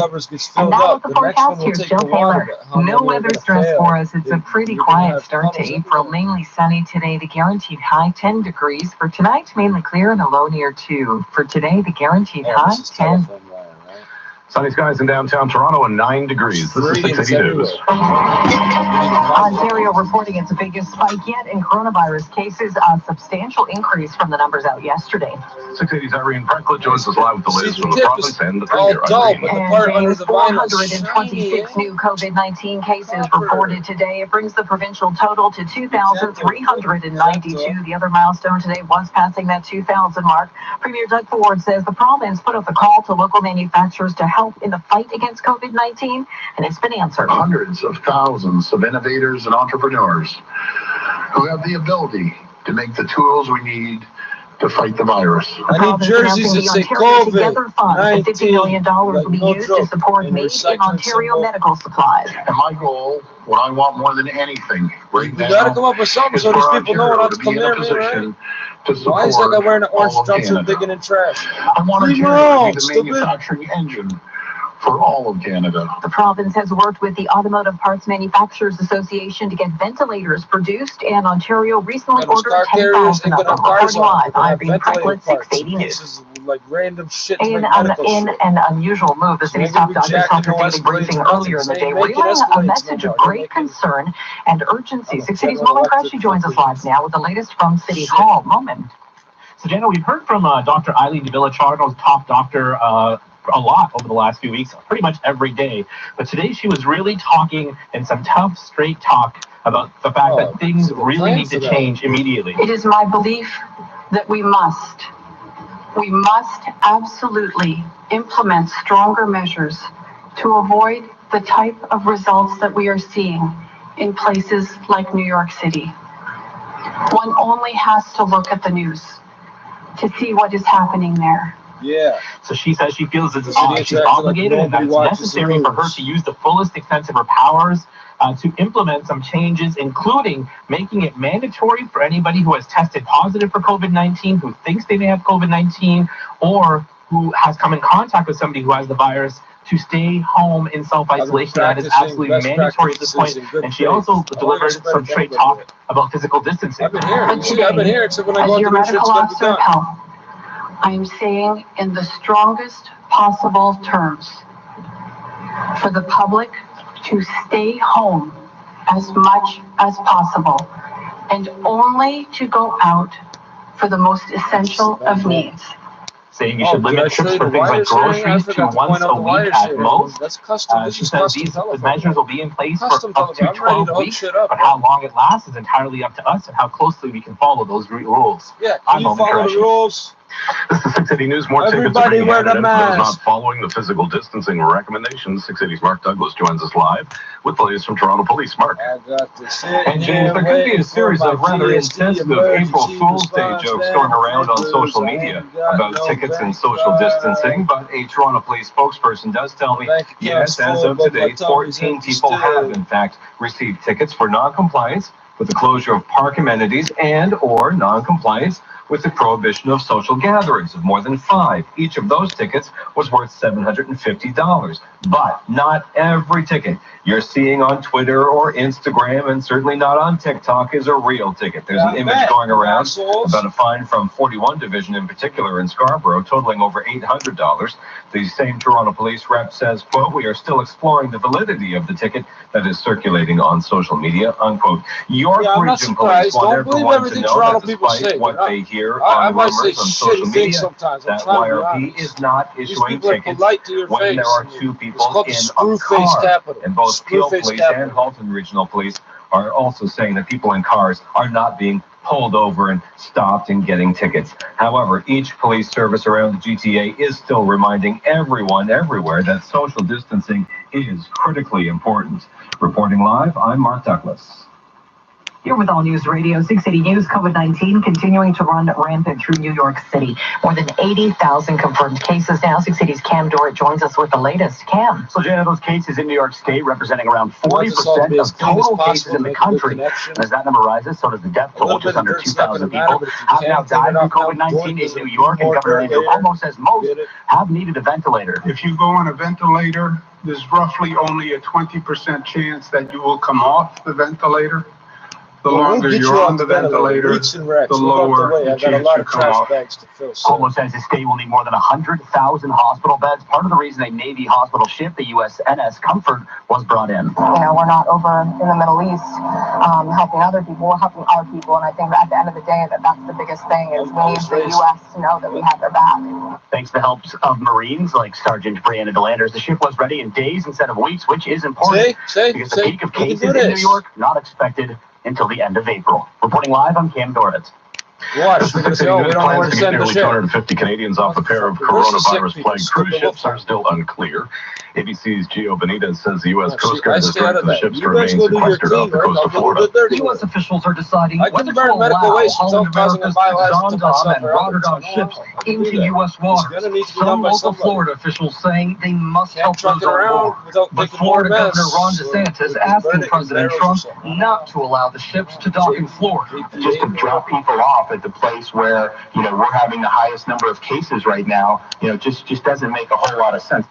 And now with the forecast, here's Jill Taylor. No weather stress for us. It's a pretty quiet start to April. Mainly sunny today. The guaranteed high 10 degrees. For tonight, mainly clear and a low near 2. For today, the guaranteed high 10. Sunny skies in downtown Toronto and 9 degrees. This is 680 News. Ontario reporting its biggest spike yet in coronavirus cases, a substantial increase from the numbers out yesterday. 680's Irene Brecklett joins us live with the latest from the province and the premier. And there's 426 new COVID-19 cases reported today. It brings the provincial total to 2,392. The other milestone today was passing that 2,000 mark. Premier Doug Ford says the province put up the call to local manufacturers to help in the fight against COVID-19, and it's been answered. Hundreds of thousands of innovators and entrepreneurs who have the ability to make the tools we need to fight the virus. I need jerseys that say COVID-19. $50 million will be used to support Made in Ontario medical supplies. And my goal, what I want more than anything right now, you gotta come up with something so these people know not to come near me, right? Why is that guy wearing an orange jumpsuit digging in trash? I want to be the manufacturing engine for all of Canada. The province has worked with the Automotive Parts Manufacturers Association to get ventilators produced, and Ontario recently ordered 10,000 of them. Reporting live, I'm Irene Brecklett, 680 News. Like random shit. In an unusual move, the city's top doctors held a daily briefing earlier in the day, relaying a message of great concern and urgency. 680's Momin Crashy joins us live now with the latest from City Hall. Momin. So, Jenna, we've heard from Dr. Eileen de Villacharno's top doctor a lot over the last few weeks, pretty much every day. But today she was really talking in some tough, straight talk about the fact that things really need to change immediately. It is my belief that we must absolutely implement stronger measures to avoid the type of results that we are seeing in places like New York City. One only has to look at the news to see what is happening there. Yeah. So she says she feels that she's obligated and that it's necessary for her to use the fullest extent of her powers to implement some changes, including making it mandatory for anybody who has tested positive for COVID-19, who thinks they may have COVID-19, or who has come in contact with somebody who has the virus, to stay home in self-isolation. That is absolutely mandatory at this point. And she also delivered some straight talk about physical distancing. But today, as your medical officer of health, I am saying in the strongest possible terms for the public to stay home as much as possible and only to go out for the most essential of needs. Saying you should limit trips for things like groceries to once a week at most. She says these measures will be in place for up to 12 weeks, but how long it lasts is entirely up to us and how closely we can follow those rules. Yeah, can you follow the rules? This is 680 News. More tickets are being handed in for those not following the physical distancing recommendations. 680's Mark Douglas joins us live with the latest from Toronto Police. Mark. I got to sit and James, there could be a series of rather insensitive April Fool's Day jokes going around on social media about tickets and social distancing, but a Toronto Police spokesperson does tell me, yes, as of today, 14 people have in fact received tickets for non-compliance with the closure of park amenities and or non-compliance with the prohibition of social gatherings of more than 5. Each of those tickets was worth $750. But not every ticket you're seeing on Twitter or Instagram, and certainly not on TikTok, is a real ticket. There's an image going around about a fine from 41 Division in particular in Scarborough, totaling over $800. The same Toronto Police rep says, quote, "We are still exploring the validity of the ticket that is circulating on social media," unquote. York Region Police want everyone to know that despite what they hear on rumors on social media, that YRP is not issuing tickets when there are 2 people in a car. And both Peel Police and Halton Regional Police are also saying that people in cars are not being pulled over and stopped and getting tickets. However, each police service around the GTA is still reminding everyone everywhere that social distancing is critically important. Reporting live, I'm Mark Douglas. Here with All News Radio, 680 News, COVID-19 continuing to run rampant through New York City. More than 80,000 confirmed cases now. 680's Cam Dorrit joins us with the latest. Cam. So, Jenna, those cases in New York State representing around 40% of total cases in the country. As that number rises, so does the death toll. Just under 2,000 people have now died from COVID-19 in New York, and Governor Andrew Cuomo says most have needed a ventilator. If you go on a ventilator, there's roughly only a 20% chance that you will come off the ventilator. The longer you're on the ventilator, the lower I got a lot of trash bags to fill. Cuomo says his state will need more than 100,000 hospital beds. Part of the reason a Navy hospital ship, the USNS Comfort, was brought in. We're not over in the Middle East helping other people, we're helping our people. And I think at the end of the day, that's the biggest thing is we need the U.S. to know that we have their back. Thanks to the help of Marines like Sergeant Brianna DeLanders, the ship was ready in days instead of weeks, which is important because the peak of cases in New York not expected until the end of April. Reporting live, I'm Cam Doritz. Watch, we don't know where to send the ship. 250 Canadians off a pair of coronavirus-plagued cruise ships are still unclear. ABC's Gio Benitez says the U.S. Coast Guard has directed the ships to remain sequestered off the coast of Florida. U.S. officials are deciding whether to allow all of America's Zaandam and Rotterdam ships into U.S. waters. Some local Florida officials saying they must help those on board. But Florida Governor Ron DeSantis asking President Trump not to allow the ships to dock in Florida. Just to drop people off at the place where, we're having the highest number of cases right now, just doesn't make a whole lot of sense.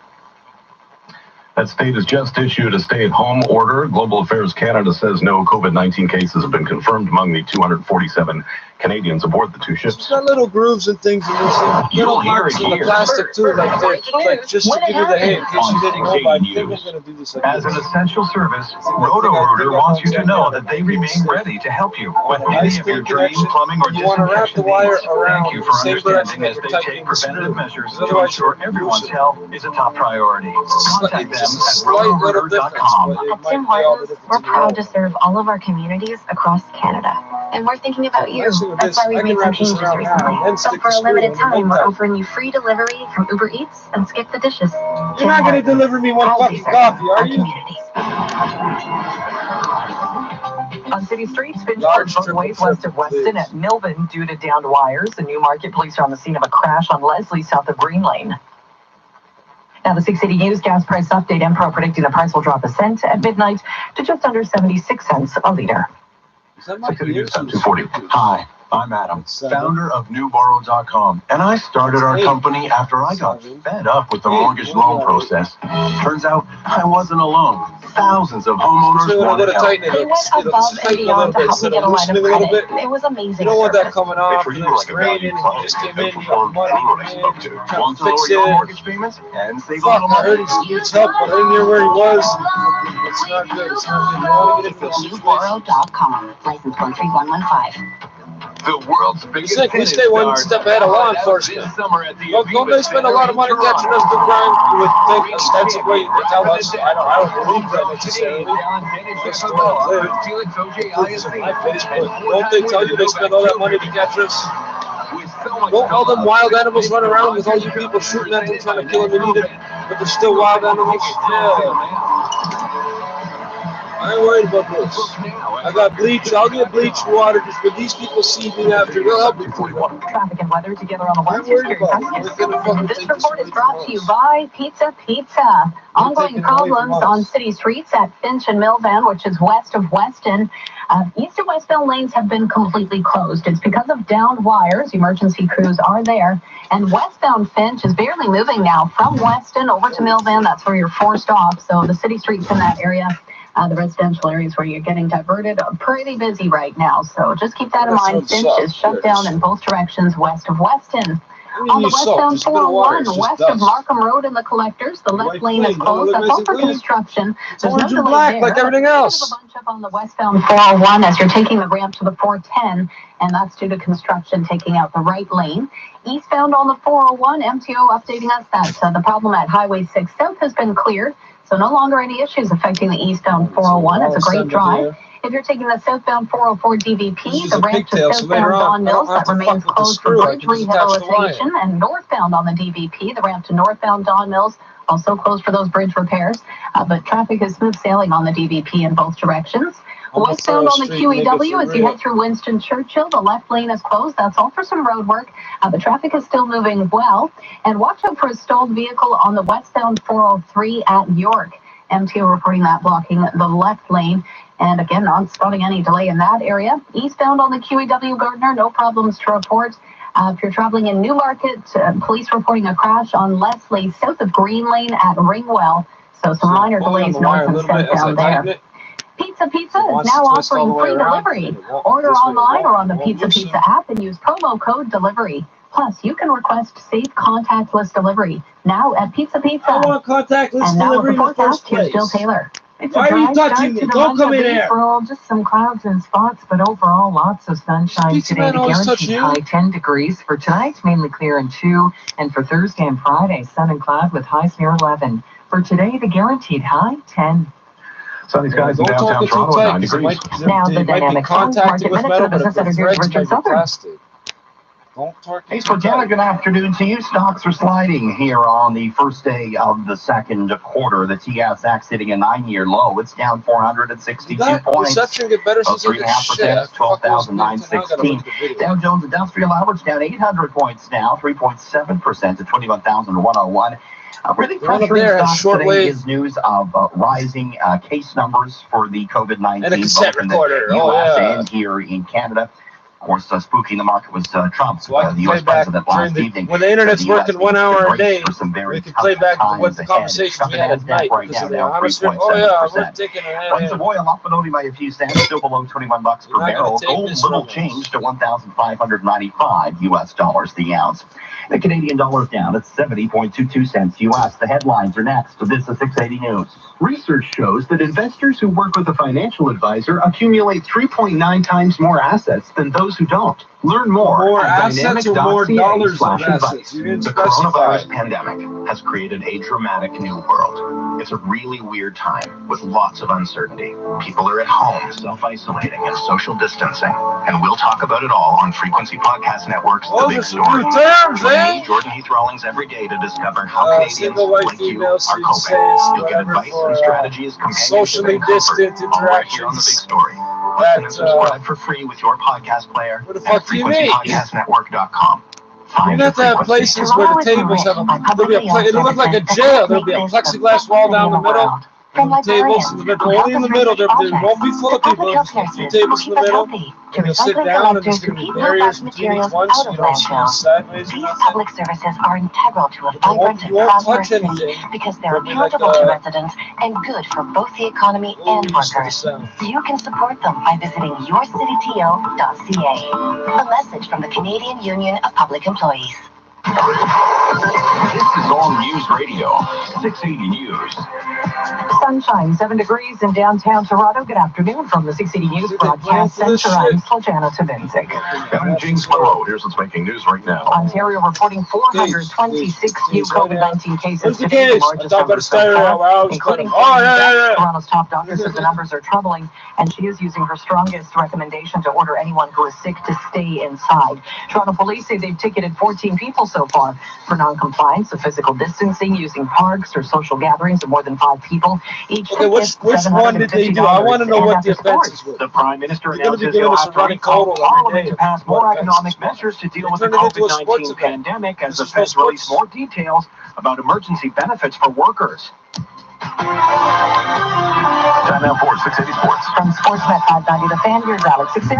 That state has just issued a stay-at-home order. Global Affairs Canada says no COVID-19 cases have been confirmed among the 247 Canadians aboard the two ships. It's got little grooves and things in this thing. Little marks in the plastic too, like just to give you the hint in case you didn't know. I think I'm going to do this. As an essential service, Roto-Rooter wants you to know that they remain ready to help you with any of your drain, plumbing, or disinfection needs. Thank you for understanding as they take preventative measures to ensure everyone's health is a top priority. Contact them at rotorooter.com. At Tim Hortons, we're proud to serve all of our communities across Canada. And we're thinking about you. That's why we made some changes recently. So for a limited time, we're offering you free delivery from Uber Eats and Skip the Dishes. You're not going to deliver me one fucking coffee, are you? On city streets, Finch ways west of Weston at Milvan due to downed wires. The Newmarket police are on the scene of a crash on Leslie south of Green Lane. Now, the 680 News gas price update. Empro predicting the price will drop a cent at midnight to just under 76 cents a liter. 240. Hi, I'm Adam, founder of NewBorrow.com, and I started our company after I got fed up with the mortgage loan process. Turns out I wasn't alone. Thousands of homeowners wanted help. They went above and beyond to help me get a line of credit. It was amazing. You don't want that coming off, and it's raining, and you just came in, you got money, Want to lower your mortgage payments and save a Fuck, little I heard money? he needs help, but I didn't hear where he was. It's not good, it's not good. You want to get into this NewBorrow.com, license 13115. The world's biggest we stay one step ahead of law enforcement. Don't they spend a lot of money catching us for crime? You would think ostensibly to tell us. I don't believe that necessarily. Just the way I live. My Facebook. Won't they tell you they spend all that money to catch us? Won't all them wild animals run around with all you people shooting at them, trying to kill them and eat them, but they're still wild animals? Yeah. I ain't worried about this. I got bleach. I'll get bleached water just when these people see me after. They'll help me 41. Traffic and weather together on the one This report is brought to you by Pizza Pizza. Ongoing problems on city streets at Finch and Milvan, which is west of Weston. East and westbound lanes have been completely closed. It's because of downed wires. Emergency crews are there. And westbound Finch is barely moving now from Weston over to Milvan. That's where you're forced off. So the city streets in that area, the residential areas where you're getting diverted, are pretty busy right now. So just keep that in mind. Finch is shut down in both directions west of Weston. On the westbound 401, west of Markham Road and the Collectors, the left lane is closed. That's all for construction. There's no delay there. Like everything else. There's a bunch up on the westbound 401 as you're taking the ramp to the 410, and that's due to construction taking out the right lane. Eastbound on the 401, MTO updating us that the problem at Highway 6 South has been cleared. So no longer any issues affecting the eastbound 401. It's a great drive. If you're taking the southbound 404 DVP, the ramp to southbound Don Mills, that remains closed for bridge rehabilitation. And northbound on the DVP, the ramp to northbound Don Mills, also closed for those bridge repairs. But traffic is smooth sailing on the DVP in both directions. Westbound on the QEW, as you head through Winston Churchill, the left lane is closed. That's all for some road work. The traffic is still moving well. And watch out for a stalled vehicle on the westbound 403 at York. MTO reporting that blocking the left lane. And again, not spotting any delay in that area. Eastbound on the QEW Gardner, no problems to report. If you're traveling in Newmarket, police reporting a crash on Leslie south of Green Lane at Ringwell. So some minor delays north and southbound there. Pizza Pizza is now offering free delivery. Order online or on the Pizza Pizza app and use promo code DELIVERY. Plus, you can request safe contactless delivery now at Pizza Pizza. I want contactless delivery in the first place. Here's Jill Taylor. It's Why a are you dry touching start me? to the Don't month come of in here. April. Just some clouds and spots, but overall lots of sunshine Pizza today. man The always guaranteed touch you. high 10 degrees. For tonight, mainly clear and 2. And for Thursday and Friday, sun and cloud with highs near 11. For today, the guaranteed high 10. Sunny skies in downtown Toronto at 9 degrees. Now the dynamic stock market minutes of business editor Richard Southern. Hey, so Dana, good afternoon to you. Stocks are sliding here on the first day of the second quarter. The TSX hitting a 9-year low. It's down 462 points. Reception get better since 3.5%, 12,916. Dow Jones Industrial Average down 800 points now, 3.7% to 21,101. Really pressuring stocks today is news of rising case numbers for the COVID-19 and a cassette both in recorder. the US and here in Canada. Of course, spooking the market was Trump, So I can the play U.S. back president last evening. when the internet's So the US working 1 needs to hour a brace day. for some very We can play tough back times what the ahead. conversations we had at night. Right Because now, of the down honest rip. Oh yeah, we're taking a Price of oil up and only by a few cents, still below $21 per barrel. Gold little change to $1,595 US dollars the ounce. The Canadian dollar is down at 70.22 cents US. The headlines are next. So this is 680 News. Research shows that investors who work with a financial advisor accumulate 3.9 times more assets than those who don't. Learn more at assets or more dollars of dynamic.ca/advice. assets? You didn't The specify. coronavirus pandemic has created a dramatic new world. It's a really weird time with lots of uncertainty. People are at home, self-isolating and social distancing. And we'll talk about it all on Frequency Podcast Network's The Big Story. Join me, Jordan Heath Rawlings, every day to discover how Canadians single white like you female, are so you coping. say it's You'll get whatever advice for, and strategies, companions socially and comfort, distant all right here on The Big interactions. Story. Listen and subscribe for free with your podcast player What the at fuck do you mean? frequencypodcastnetwork.com. You have to have places where the tables have there'll be it'll look like a jail. There'll be a plexiglass wall down the middle. And the tables in the middle, only in the middle. There won't be full of people. There's a few tables in the middle. And you'll sit down, and there's going to be barriers between each one, so you don't see sideways. These public services are integral to a vibrant and prosperous city because they're accountable to residents and good for both the economy and workers. You can support them by visiting yourcityto.ca. A message from the Canadian Union of Public Employees. This is All News Radio, 680 News. Sunshine, 7 degrees in downtown Toronto. Good afternoon from the 680 News Broadcast Center. I'm Sljana Tavinzik. Kevin James Monroe, here's what's making news right now. Ontario reporting 426 new COVID-19 cases Where's the today, the case? largest I thought about ever a so stereo. far, Wow, it's including funny. Yeah. Toronto's top doctor says the numbers are troubling, and she is using her strongest recommendation to order anyone who is sick to stay inside. Toronto police say they've ticketed 14 people so far for non-compliance of physical distancing, using parks or social gatherings of more than 5 people. Each Okay, which one did they do? I want to know what the offenses were. The Prime Minister You're going to be announces giving he'll us a have to running recall total Parliament every to day. pass more economic measures to deal with the Turn it into a sports COVID-19 event. pandemic as the This is Fed no released sports. more details about emergency benefits for workers. Time now for 680 Sports. From Sportsnet 590, the fan, here's Alex 60.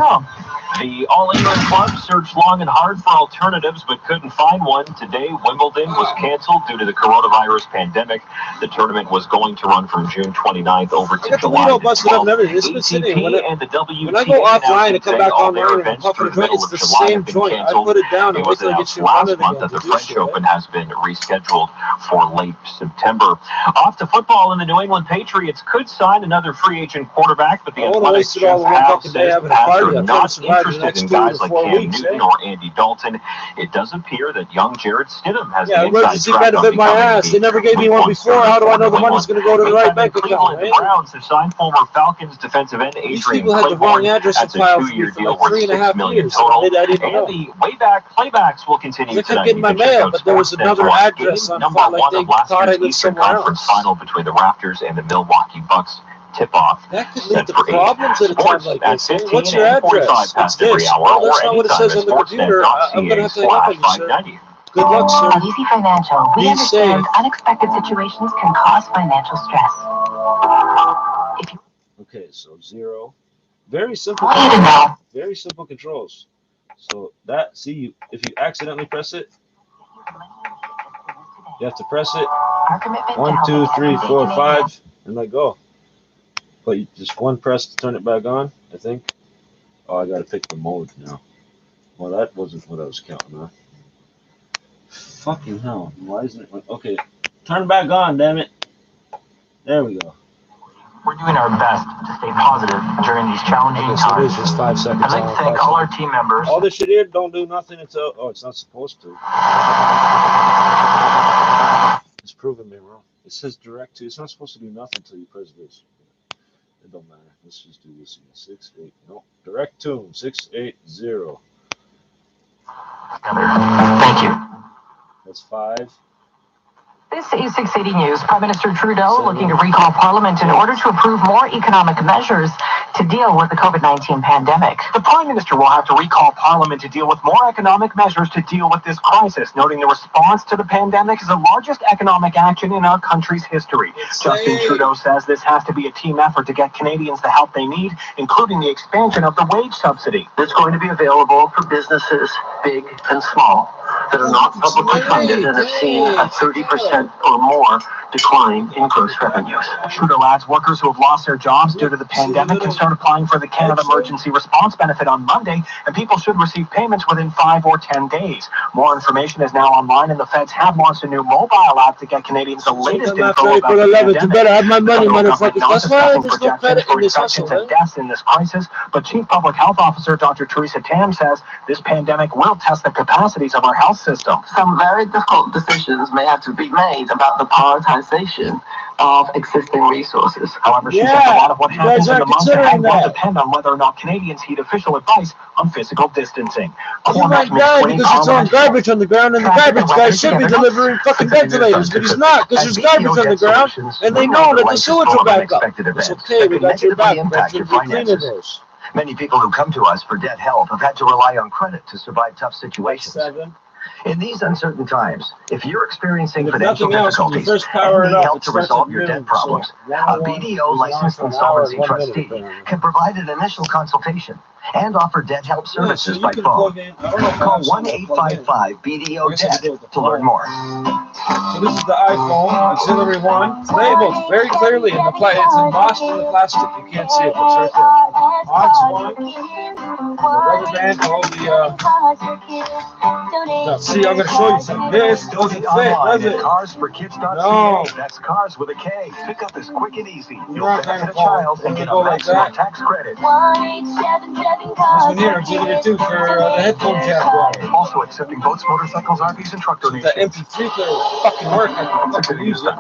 The All England club searched long and hard for alternatives but couldn't find one. Today, Wimbledon was canceled due to the coronavirus pandemic. The tournament was going to run from June 29th over to July the 12th. ATP and the WTA When I go offline and come back all their online and events pump through it, the middle it's of the July same have been joint. I canceled. put it down It and wait was till I get announced you last running month again that the to do French shit, Open has been rescheduled for late September. Off to football, and the New England Patriots could sign another free agent quarterback, but the I would've Athletics wasted all the one Pal fucking day says having a Pats party. are I could've not survived the interested next in 2 to guys like 4 Cam weeks, Newton or Andy Dalton. It does appear that young Jarrett Stidham has Yeah, the inside emergency track on benefit my becoming ass. the They never gave me one before. How do I know the money's going to go to the right bank account? Cleveland, the Browns have signed former Falcons defensive end These Adrian people had the wrong Claiborne. address That's a file for me 2-year for deal like worth 3.5 $6 million years. total. I didn't And know. the wayback playbacks will continue I kept tonight. getting my You can check mail, out but there was Sportsnet another Watch address game on number file, like 1 they of last thought I year's lived Eastern somewhere Conference else. final between the Raptors and the Milwaukee Bucks. Tip-off That could set lead to for 8. problems at a time Sports like at this. Hey, 15 what's your and 45 address? It's past every this. hour No, or that's not what it anytime says at on the computer. I'm going to have to hang up on you, sir. Sportsnet.ca/590. Good luck, sir. At Easy Financial, we Be understand safe. unexpected situations can cause financial stress. Okay, so 0. Very simple. I want you to know. Very simple controls. So that, see, you if you accidentally press it, you have to press it. Our commitment to 1, 2, helping 3, everyday 4, Canadians. 5, and let go. But you just one press to turn it back on, I think. Oh, I gotta pick the mode now. Well, that wasn't what I was counting on. Fucking hell. Why isn't it? Okay. Turn it back on, damn it. There we go. We're doing our best to stay positive during these challenging times. So it is just 5 seconds. I'd like to thank all our team members. All this shit here don't do nothing until. Oh, it's not supposed to. It's proving me wrong. It says direct to. It's not supposed to do nothing until you press this. It don't matter. Let's just do this again. 6, 8. No. Direct tune. 680. Thank you. That's 5. This is 680 News. Prime Minister Trudeau looking to recall Parliament in order to approve more economic measures to deal with the COVID-19 pandemic. The Prime Minister will have to recall Parliament to deal with more economic measures to deal with this crisis, noting the response to the pandemic is the largest economic action in our country's history. Justin Trudeau says this has to be a team effort to get Canadians the help they need, including the expansion of the wage subsidy. It's going to be available for businesses, big and small, that are not publicly funded and have seen a 30% or more decline in gross revenues. Trudeau adds workers who have lost their jobs due to the pandemic can start applying for the Canada Emergency Response Benefit on Monday, and people should receive payments within 5 or 10 days. More information is now online, and the feds have launched a new mobile app to get Canadians the latest info about the pandemic. You better have my money, motherfuckers. That's why there's no credit in this infections and deaths in this crisis, but Chief Public Health Officer Dr. Theresa Tam says this pandemic will test the capacities of our health system. Some very difficult decisions may have to be made about the prioritization of existing resources. However, she says a lot of what happens in the months ahead will depend on whether or not Canadians heed official advice on physical distancing. You might die because you're throwing garbage on the ground, and the garbage guy should be delivering fucking ventilators, but he's not because there's garbage on the ground, and they know that the sewage will back up. It's okay, we got your back. We're cleaning those. Many people who come to us for debt help have had to rely on credit to survive tough situations. In these uncertain times, if you're experiencing financial difficulties and need help to resolve your debt problems, a BDO licensed insolvency trustee can provide an initial consultation and offer debt help services by phone. Call 1-855-BDO-DEBT to learn more. So this is the iPhone Auxiliary 1. It's labeled very clearly in the it's embossed in the plastic. You can't see it, but it's right there. Aux 1. The rubber band, all the now, see, I'm gonna show you something. This doesn't fit, does it? No. That's cars with a K. Pick up is quick and easy. You'll benefit a child and get a maximum tax credit. This one here, I'm giving it to for the headphone jack. Also accepting boats, motorcycles, RVs, and truck donations. The MP3 player fucking work. I can fucking use it.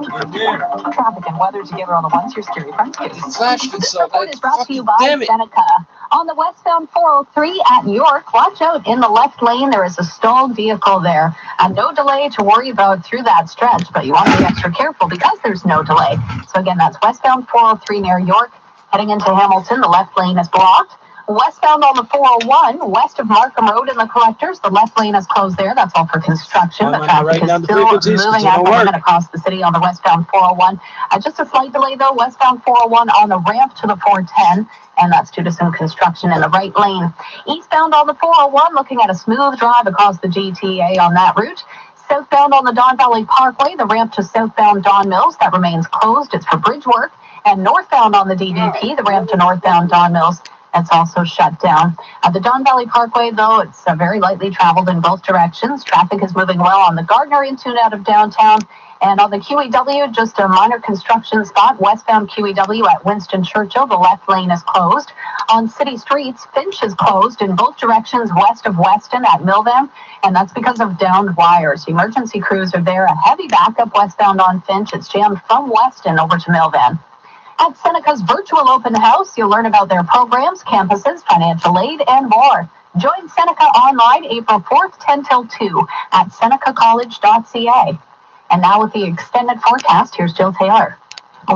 Traffic and weather together on the ones your scary friends get. It flashed itself. This report is brought to you by Seneca. On the westbound 403 at York, watch out. In the left lane, there is a stalled vehicle there. No delay to worry about through that stretch, but you want to be extra careful because there's no delay. So again, that's westbound 403 near York. Heading into Hamilton, the left lane is blocked. Westbound on the 401, west of Markham Road in the Collectors, the left lane is closed there. That's all for construction, but traffic is still moving at the limit across the city on the westbound 401. Just a slight delay, though, westbound 401 on the ramp to the 410, and that's due to some construction in the right lane. Eastbound on the 401, looking at a smooth drive across the GTA on that route. Southbound on the Don Valley Parkway, the ramp to southbound Don Mills, that remains closed. It's for bridge work. And northbound on the DVP, the ramp to northbound Don Mills, that's also shut down. The Don Valley Parkway, though, it's very lightly traveled in both directions. Traffic is moving well on the Gardner in tune out of downtown. And on the QEW, just a minor construction spot, westbound QEW at Winston Churchill, the left lane is closed. On city streets, Finch is closed in both directions west of Weston at Milvan, and that's because of downed wires. Emergency crews are there. A heavy backup westbound on Finch. It's jammed from Weston over to Milvan. At Seneca's virtual open house, you'll learn about their programs, campuses, financial aid, and more. Join Seneca online April 4th, 10 till 2 at senecacollege.ca. And now with the extended forecast, here's Jill Taylor.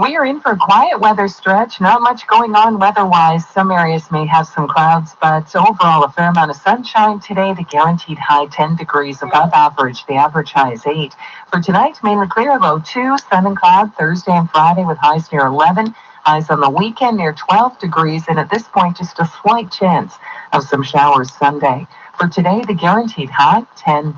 We are in for a quiet weather stretch. Not much going on weather-wise. Some areas may have some clouds, but overall a fair amount of sunshine today. The guaranteed high 10 degrees above average. The average high is 8. For tonight, mainly clear, low 2, sun and cloud Thursday and Friday with highs near 11. Highs on the weekend near 12 degrees, and at this point, just a slight chance of some showers Sunday. For today, the guaranteed high 10.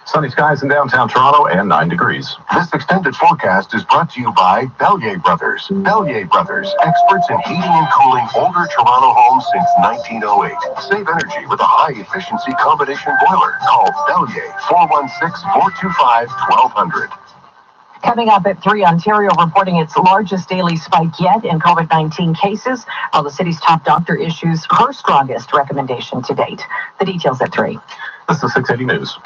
Sunny skies in downtown Toronto and 9 degrees. This extended forecast is brought to you by Bellier Brothers. Bellier Brothers, experts in heating and cooling older Toronto homes since 1908. Save energy with a high-efficiency combination boiler. Call Bellier 416-425-1200. Coming up at 3, Ontario reporting its largest daily spike yet in COVID-19 cases, while the city's top doctor issues her strongest recommendation to date. The details at 3. This is 680 News.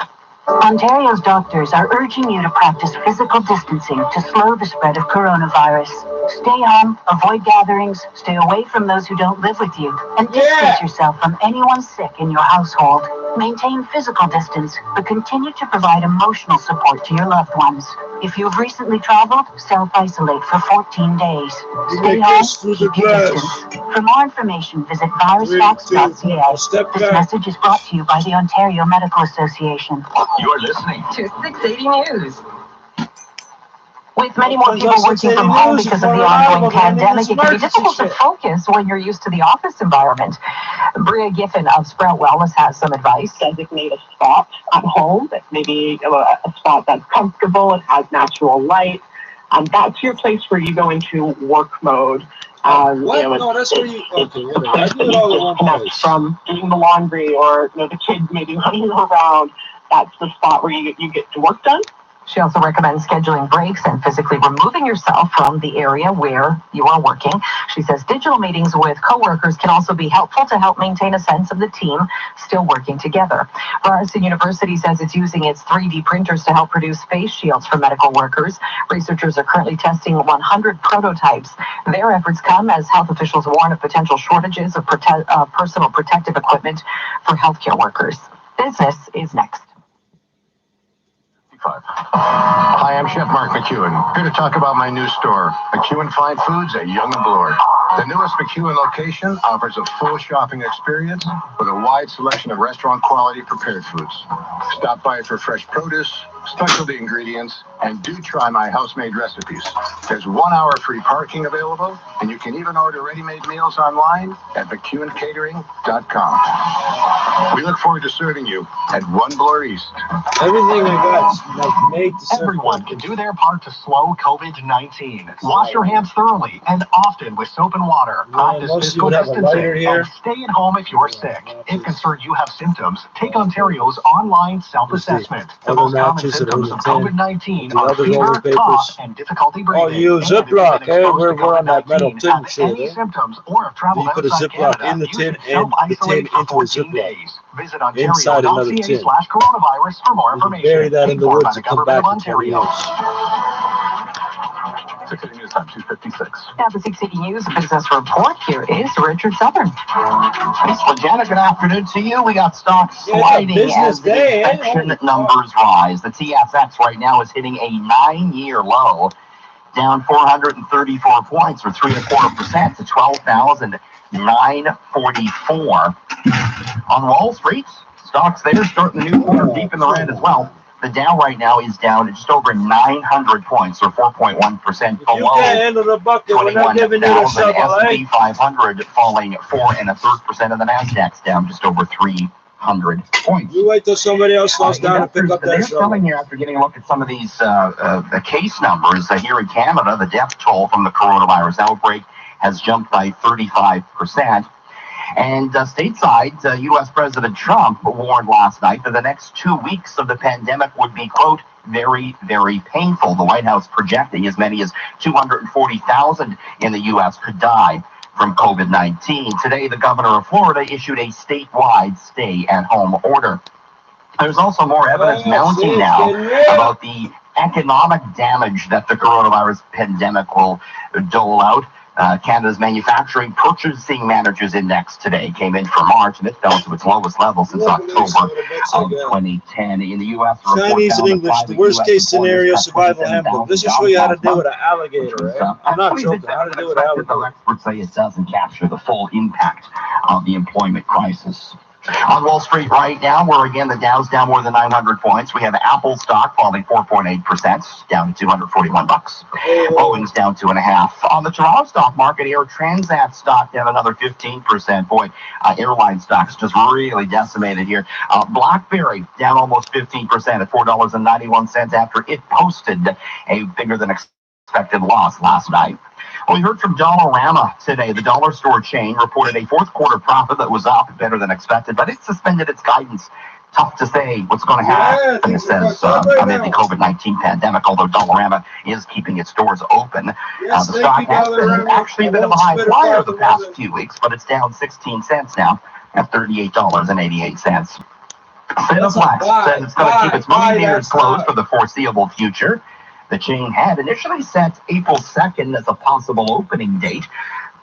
Ontario's doctors are urging you to practice physical distancing to slow the spread of coronavirus. Stay home, avoid gatherings, stay away from those who don't live with you, and distance yourself from anyone sick in your household. Maintain physical distance, but continue to provide emotional support to your loved ones. If you've recently traveled, self-isolate for 14 days. Stay home, keep your distance. For more information, visit virusfacts.ca. This message is brought to you by the Ontario Medical Association. You're listening to 680 News. With many more people working from home because of the ongoing pandemic, it can be difficult to focus when you're used to the office environment. Bria Giffen of Sprout Wellness has some advice. Designate a spot at home that maybe a spot that's comfortable, it has natural light. That's your place where you go into work mode. No, that's where you. Okay, whatever. I do it all at one place. From doing the laundry or the kids maybe running around. That's the spot where you get the work done. She also recommends scheduling breaks and physically removing yourself from the area where you are working. She says digital meetings with coworkers can also be helpful to help maintain a sense of the team still working together. Ryerson University says it's using its 3D printers to help produce face shields for medical workers. Researchers are currently testing 100 prototypes. Their efforts come as health officials warn of potential shortages of personal protective equipment for healthcare workers. Business is next. Hi, I'm Chef Mark McEwen, here to talk about my new store, McEwen Fine Foods at Yonge and Bloor. The newest McEwen location offers a full shopping experience with a wide selection of restaurant-quality prepared foods. Stop by for fresh produce, specialty ingredients, and do try my house-made recipes. There's 1 hour free parking available, and you can even order ready-made meals online at McEwenCatering.com. We look forward to serving you at 1 Bloor East. Everything I got is made to serve. Everyone can do their part to slow COVID-19. Wash your hands thoroughly and often with soap and water. Practice physical distancing and stay at home if you're sick. If concerned you have symptoms, take Ontario's online self-assessment. The most common symptoms of COVID-19 are fever, cough, and difficulty breathing. Oh, you Ziploc, hey, we're on that metal tin shit. Any symptoms or have traveled you put a Ziploc in the tin and the tin into a Ziploc. Visit inside another tin. /coronavirus for more information. Bury that in the woods and come back in 20 years. 680 News Time, 2:56. Now the 680 News Business Report. Here is Richard Southern. Thanks, Legana. Good afternoon to you. We got stocks sliding as the infection numbers rise. The TSX right now is hitting a 9-year low, down 434 points or 3.25% to 12,944. On Wall Street, stocks there starting the new quarter deep in the red as well. The Dow right now is down just over 900 points, or 4.1% below 21,000. S&P 500 falling 4.33%, and the Nasdaq's down just over 300 points. You wait till somebody else slows down and pick up that show. They're coming here after getting a look at some of these case numbers here in Canada. The death toll from the coronavirus outbreak has jumped by 35%. And stateside, U.S. President Trump warned last night that the next 2 weeks of the pandemic would be, quote, very, very painful. The White House projecting as many as 240,000 in the U.S. could die from COVID-19. Today, the governor of Florida issued a statewide stay-at-home order. There's also more evidence mounting now about the economic damage that the coronavirus pandemic will dole out. Canada's Manufacturing Purchasing Managers Index today came in for March, and it fell to its lowest level since October of 2010. In the U.S., Chinese and English, the worst-case scenario survival handbook. This will show you how to deal with an alligator, eh? I'm not joking. How to deal with an alligator. Experts say it doesn't capture the full impact of the employment crisis. On Wall Street right now, where again the Dow's down more than 900 points. We have Apple stock falling 4.8%, down to $241. Boeing's down 2.5%. On the Toronto stock market, Air Transat stock down another 15%. Boy, airline stocks just really decimated here. BlackBerry down almost 15% at $4.91 after it posted a bigger than expected loss last night. We heard from Dollarama today. The dollar store chain reported a fourth quarter profit that was up better than expected, but it suspended its guidance. Tough to say what's going to happen, it says, amid the COVID-19 pandemic, although Dollarama is keeping its doors open. The stock has been actually a bit of a high flyer the past few weeks, but it's down 16 cents now at $38.88. Cineplex says it's going to keep its movie theaters closed for the foreseeable future. The chain had initially set April 2nd as a possible opening date,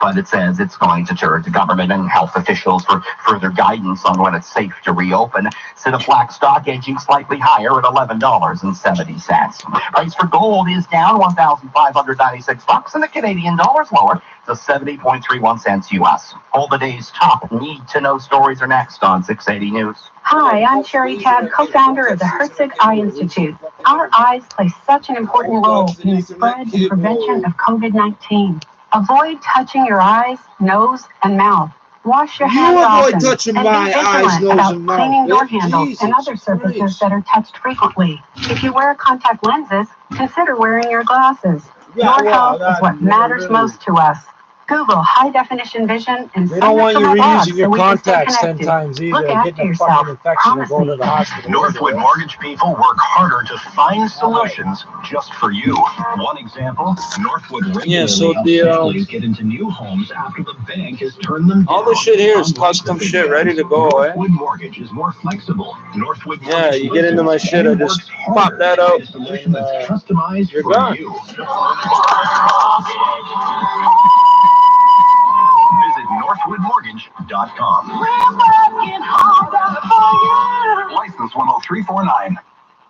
but it says it's going to turn to government and health officials for further guidance on when it's safe to reopen. Cineplex stock edging slightly higher at $11.70. Price for gold is down $1,596, and the Canadian dollar's lower to 70.31 cents US. All the day's top need-to-know stories are next on 680 News. Hi, I'm Sherry Tad, co-founder of the Herzig Eye Institute. Our eyes play such an important role in the spread and prevention of COVID-19. Avoid touching your eyes, nose, and mouth. Wash your hands often, and be vigilant about cleaning door handles and other surfaces that are touched frequently. If you wear contact lenses, consider wearing your glasses. Your health is what matters most to us. Google high-definition vision and they don't want you reusing your contacts 10 times either. Getting a fucking infection or going to the hospital. Northwood Mortgage people work harder to find solutions just for you. One example, Northwood regularly helps families get into new homes after the bank has turned them down. All the shit here is custom shit, ready to go, Northwood Mortgage is more flexible. Northwood Mortgage you get into my shit, I just pop that out, and customized you're for gone. you. Visit northwoodmortgage.com. License 10349.